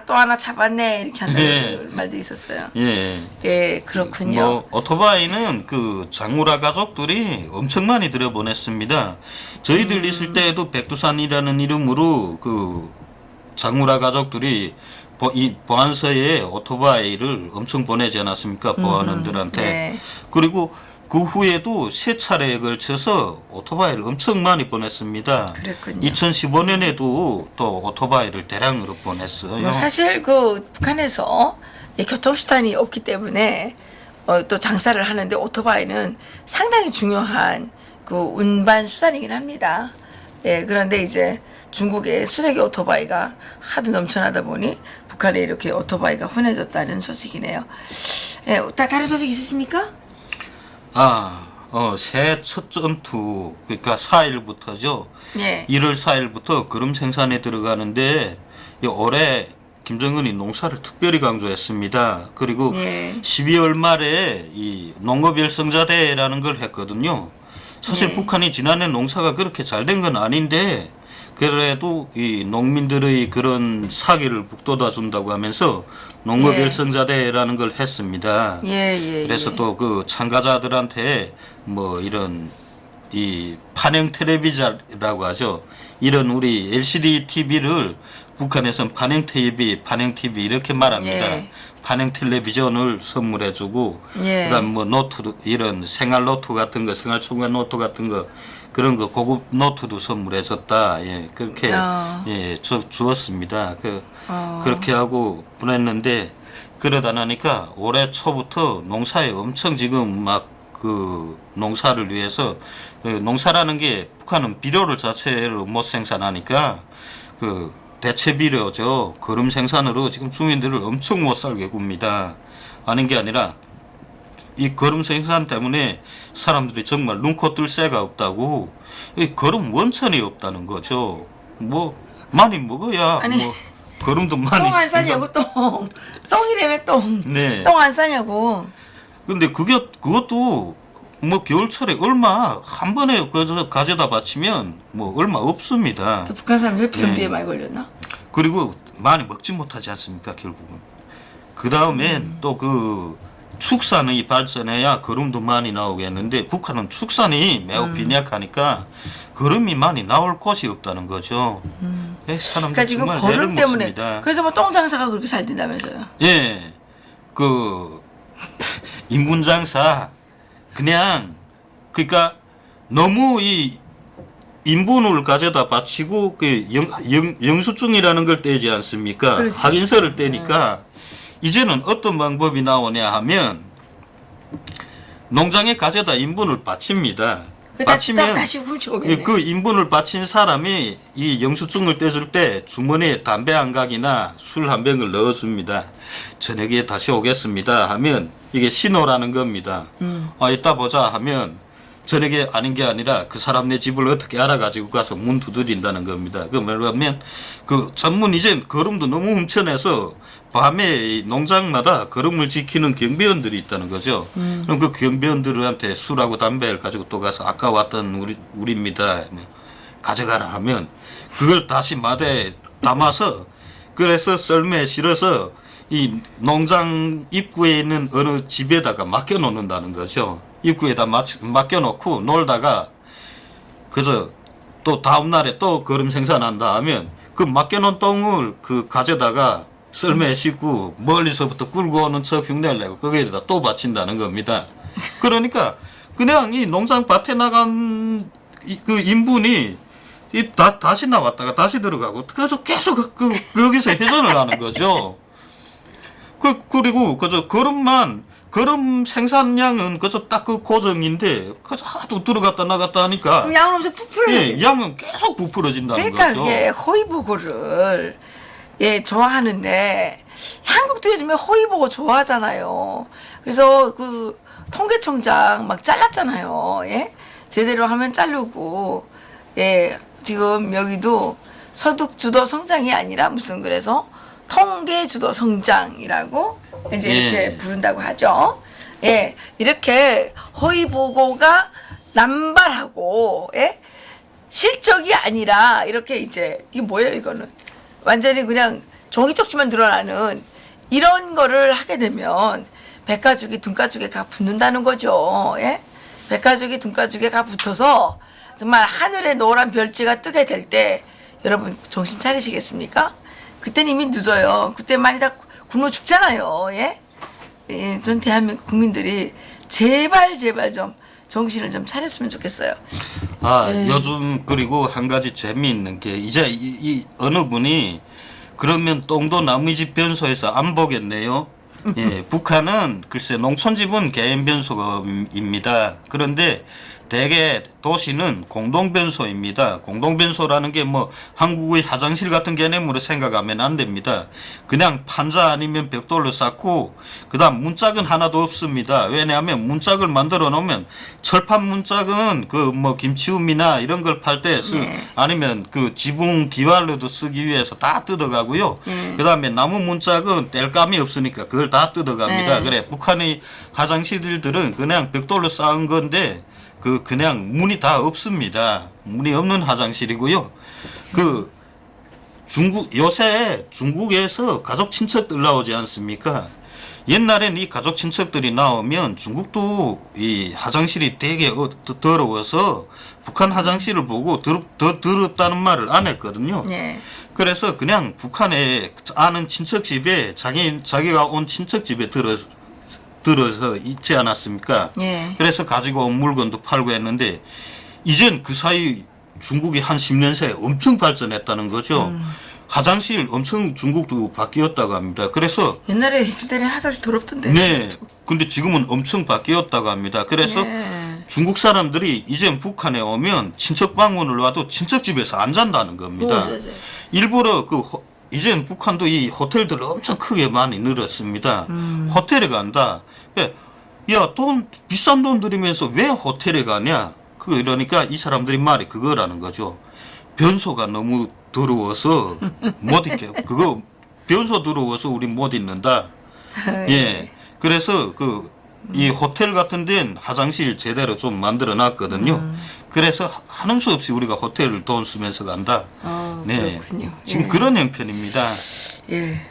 Speaker 1: 또 하나 잡았네 이렇게 한다는
Speaker 2: 네.
Speaker 1: 말도 있었어요.
Speaker 2: 예.
Speaker 1: 예, 그렇군요.
Speaker 2: 뭐 오토바이는 그 장우라 가족들이 엄청 많이 들여보냈습니다. 저희들 있을 때에도 백두산이라는 이름으로 그 장우라 가족들이 이 보안서에 오토바이를 엄청 보내지 않았습니까? 보안원들한테.
Speaker 1: 네.
Speaker 2: 그리고 그 후에도 세 차례에 걸쳐서 오토바이를 엄청 많이 보냈습니다.
Speaker 1: 그랬군요.
Speaker 2: 2015년에도 또 오토바이를 대량으로 보냈어요.
Speaker 1: 뭐 사실 그 북한에서 이 교통수단이 없기 때문에 또 장사를 하는데 오토바이는 상당히 중요한 그 운반 수단이긴 합니다. 예, 그런데 이제 중국의 쓰레기 오토바이가 하도 넘쳐나다 보니 북한에 이렇게 오토바이가 흔해졌다는 소식이네요. 예, 다른 소식 있으십니까?
Speaker 2: 새해 첫 전투, 그러니까 4일부터죠.
Speaker 1: 예.
Speaker 2: 1월 4일부터 걸음 생산에 들어가는데, 올해 김정은이 농사를 특별히 강조했습니다. 그리고
Speaker 1: 예.
Speaker 2: 12월 말에 이 농업열성자대회라는 걸 했거든요. 사실
Speaker 1: 예.
Speaker 2: 북한이 지난해 농사가 그렇게 잘 된 건 아닌데, 그래도 이 농민들의 그런 사기를 북돋아 준다고 하면서 농업열성자대라는 걸 했습니다.
Speaker 1: 예.
Speaker 2: 그래서 또 그 참가자들한테 뭐 이런 이 판형 텔레비전이라고 하죠. 이런 우리 LCD TV를 북한에서는 판형 TV 이렇게 말합니다.
Speaker 1: 예.
Speaker 2: 판형 텔레비전을 선물해주고,
Speaker 1: 예.
Speaker 2: 그다음 뭐 노트 이런 생활 노트 같은 거, 생활 첨가 노트 같은 거 그런 거 고급 노트도 선물해줬다. 예, 그렇게 예, 주었습니다. 그렇게 하고 보냈는데 그러다 나니까 올해 초부터 농사에 엄청 지금 막 그 농사를 위해서 농사라는 게 북한은 비료를 자체로 못 생산하니까 그 대체 비료죠. 거름 생산으로 지금 주민들을 엄청 못 살게 굽니다. 아닌 게 아니라 이 거름 생산 때문에 사람들이 정말 눈코 뜰 새가 없다고. 이 거름 원천이 없다는 거죠. 뭐 많이 먹어야
Speaker 1: 아니,
Speaker 2: 뭐 거름도 많이
Speaker 1: 똥 안 싸냐고 똥. 똥이래며 똥.
Speaker 2: 네.
Speaker 1: 똥 안 싸냐고.
Speaker 2: 근데 그것도 뭐 겨울철에 얼마 한 번에 그저 가져다 바치면 뭐 얼마 없습니다.
Speaker 1: 그 북한 사람들 변비에
Speaker 2: 네.
Speaker 1: 많이 걸렸나?
Speaker 2: 그리고 많이 먹지 못하지 않습니까 결국은. 그 다음엔 또 그 축산이 발전해야 거름도 많이 나오겠는데 북한은 축산이 매우 빈약하니까 거름이 많이 나올 곳이 없다는 거죠. 사람들
Speaker 1: 그러니까 지금
Speaker 2: 정말
Speaker 1: 거름
Speaker 2: 애를
Speaker 1: 때문에
Speaker 2: 먹습니다.
Speaker 1: 그래서 뭐 똥 장사가 그렇게 잘 된다면서요.
Speaker 2: 예, 그 인분 장사 그냥 그러니까 너무 이 인분을 가져다 바치고 그 영수증이라는 걸 떼지 않습니까?
Speaker 1: 그렇지.
Speaker 2: 확인서를 떼니까 이제는 어떤 방법이 나오냐 하면 농장에 가져다 인분을 바칩니다.
Speaker 1: 다시 훔쳐오겠네.
Speaker 2: 그 인분을 바친 사람이 이 영수증을 떼줄 때 주머니에 담배 한 각이나 술 한 병을 넣어줍니다. 저녁에 다시 오겠습니다 하면 이게 신호라는 겁니다. 이따 보자 하면 저녁에 아닌 게 아니라 그 사람네 집을 어떻게 알아가지고 가서 문 두드린다는 겁니다. 그 뭐냐면 그 전문 이젠 거름도 너무 훔쳐내서 밤에 이 농장마다 거름을 지키는 경비원들이 있다는 거죠. 그럼 그 경비원들한테 술하고 담배를 가지고 또 가서 아까 왔던 우리입니다. 가져가라 하면 그걸 다시 마대에 담아서 그래서 썰매에 실어서 이 농장 입구에 있는 어느 집에다가 맡겨 놓는다는 거죠. 입구에다 맡겨 놓고 놀다가 그저 또 다음 날에 또 거름 생산한다 하면 그 맡겨 놓은 똥을 그 가져다가 썰매에 싣고 멀리서부터 끌고 오는 척 흉내를 내고 거기에다 또 바친다는 겁니다. 그러니까 그냥 이 농장 밭에 나간 그 인분이 다시 나왔다가 다시 들어가고 계속 거기서 회전을 하는 거죠. 그리고 그저 거름 생산량은 그저 딱 그 고정인데 그저 하도 들어갔다 나갔다 하니까
Speaker 1: 그럼 양은 없어 부풀어.
Speaker 2: 예, 양은 계속 부풀어진다는
Speaker 1: 그러니까
Speaker 2: 거죠.
Speaker 1: 이게 허위보고를 좋아하는데 한국도 요즘에 허위보고 좋아하잖아요. 그래서 그 통계청장 막 잘랐잖아요. 예? 제대로 하면 자르고 지금 여기도 소득주도 성장이 아니라 무슨 그래서 통계주도 성장이라고 이제 이렇게 부른다고 하죠. 예, 이렇게 허위 보고가 남발하고 실적이 아니라 이렇게 이제 이게 뭐예요 이거는 완전히 그냥 종이 쪽지만 드러나는 이런 거를 하게 되면 백가죽이 등가죽에 가 붙는다는 거죠. 예? 백가죽이 등가죽에 가 붙어서 정말 하늘에 노란 별지가 뜨게 될 때 여러분 정신 차리시겠습니까? 그때는 이미 늦어요. 그때 많이 다 굶어 죽잖아요. 예? 전 대한민국 국민들이 제발 좀 정신을 좀 차렸으면 좋겠어요.
Speaker 2: 요즘 그리고 한 가지 재미있는 게 이제 이 어느 분이 그러면 똥도 남의 집 변소에서 안 보겠네요. 예, 북한은 글쎄 농촌집은 개인 변소입니다. 그런데 대개 도시는 공동변소입니다. 공동변소라는 게 뭐 한국의 화장실 같은 개념으로 생각하면 안 됩니다. 그냥 판자 아니면 벽돌로 쌓고 그다음 문짝은 하나도 없습니다. 왜냐하면 문짝을 만들어 놓으면 철판 문짝은 그 뭐 김치우미나 이런 걸 팔 때 아니면 그 지붕 디왈로도 쓰기 위해서 다 뜯어가고요. 그다음에 나무 문짝은 뗄감이 없으니까 그걸 다 뜯어갑니다. 그래 북한의 화장실들은 그냥 벽돌로 쌓은 건데 그냥 문이 다 없습니다. 문이 없는 화장실이고요. 그 요새 중국에서 가족 친척들 나오지 않습니까? 옛날엔 이 가족 친척들이 나오면 중국도 이 화장실이 되게 더러워서 북한 화장실을 보고 더 더럽다는 말을 안 했거든요.
Speaker 1: 예.
Speaker 2: 그래서 그냥 북한에 아는 친척 집에 자기가 온 친척 집에 들어서 있지 않았습니까?
Speaker 1: 예.
Speaker 2: 그래서 가지고 온 물건도 팔고 했는데 이젠 그 사이 중국이 한 10년 사이에 엄청 발전했다는 거죠. 화장실 엄청 중국도 바뀌었다고 합니다. 그래서
Speaker 1: 옛날에 있을 때는 화장실 더럽던데.
Speaker 2: 네. 근데 지금은 엄청 바뀌었다고 합니다. 그래서
Speaker 1: 예.
Speaker 2: 중국 사람들이 이젠 북한에 오면 친척 방문을 와도 친척 집에서 안 잔다는 겁니다.
Speaker 1: 맞아요.
Speaker 2: 일부러 이젠 북한도 이 호텔들을 엄청 크게 많이 늘었습니다. 호텔에 간다. 야, 비싼 돈 들이면서 왜 호텔에 가냐? 그러니까 이 사람들이 말이 그거라는 거죠. 변소가 너무 더러워서 못 있게. 그거 변소 더러워서 우리 못 있는다. 예. 그래서 이 호텔 같은 데는 화장실 제대로 좀 만들어 놨거든요. 그래서 하는 수 없이 우리가 호텔을 돈 쓰면서 간다. 네.
Speaker 1: 그렇군요.
Speaker 2: 지금
Speaker 1: 예.
Speaker 2: 그런 형편입니다.
Speaker 1: 예.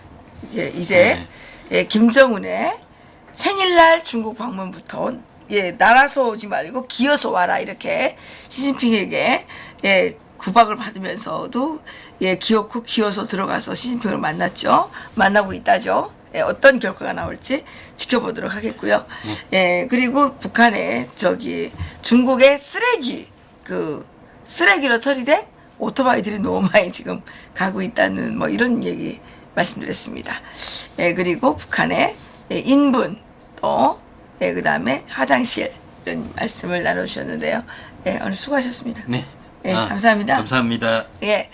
Speaker 1: 예, 이제 예, 김정은의 생일날 중국 방문부터 예, 날아서 오지 말고 기어서 와라 이렇게 시진핑에게 예, 구박을 받으면서도 예, 기어코 기어서 들어가서 시진핑을 만났죠. 만나고 있다죠. 예, 어떤 결과가 나올지 지켜보도록 하겠고요. 예, 그리고 북한의 중국의 쓰레기로 처리된 오토바이들이 너무 많이 지금 가고 있다는 뭐 이런 얘기 말씀드렸습니다. 예, 그리고 북한의 예, 인분 또 예, 그다음에 화장실 이런 말씀을 나눠주셨는데요. 예, 오늘 수고하셨습니다.
Speaker 2: 네.
Speaker 1: 예, 감사합니다.
Speaker 2: 감사합니다.
Speaker 1: 예.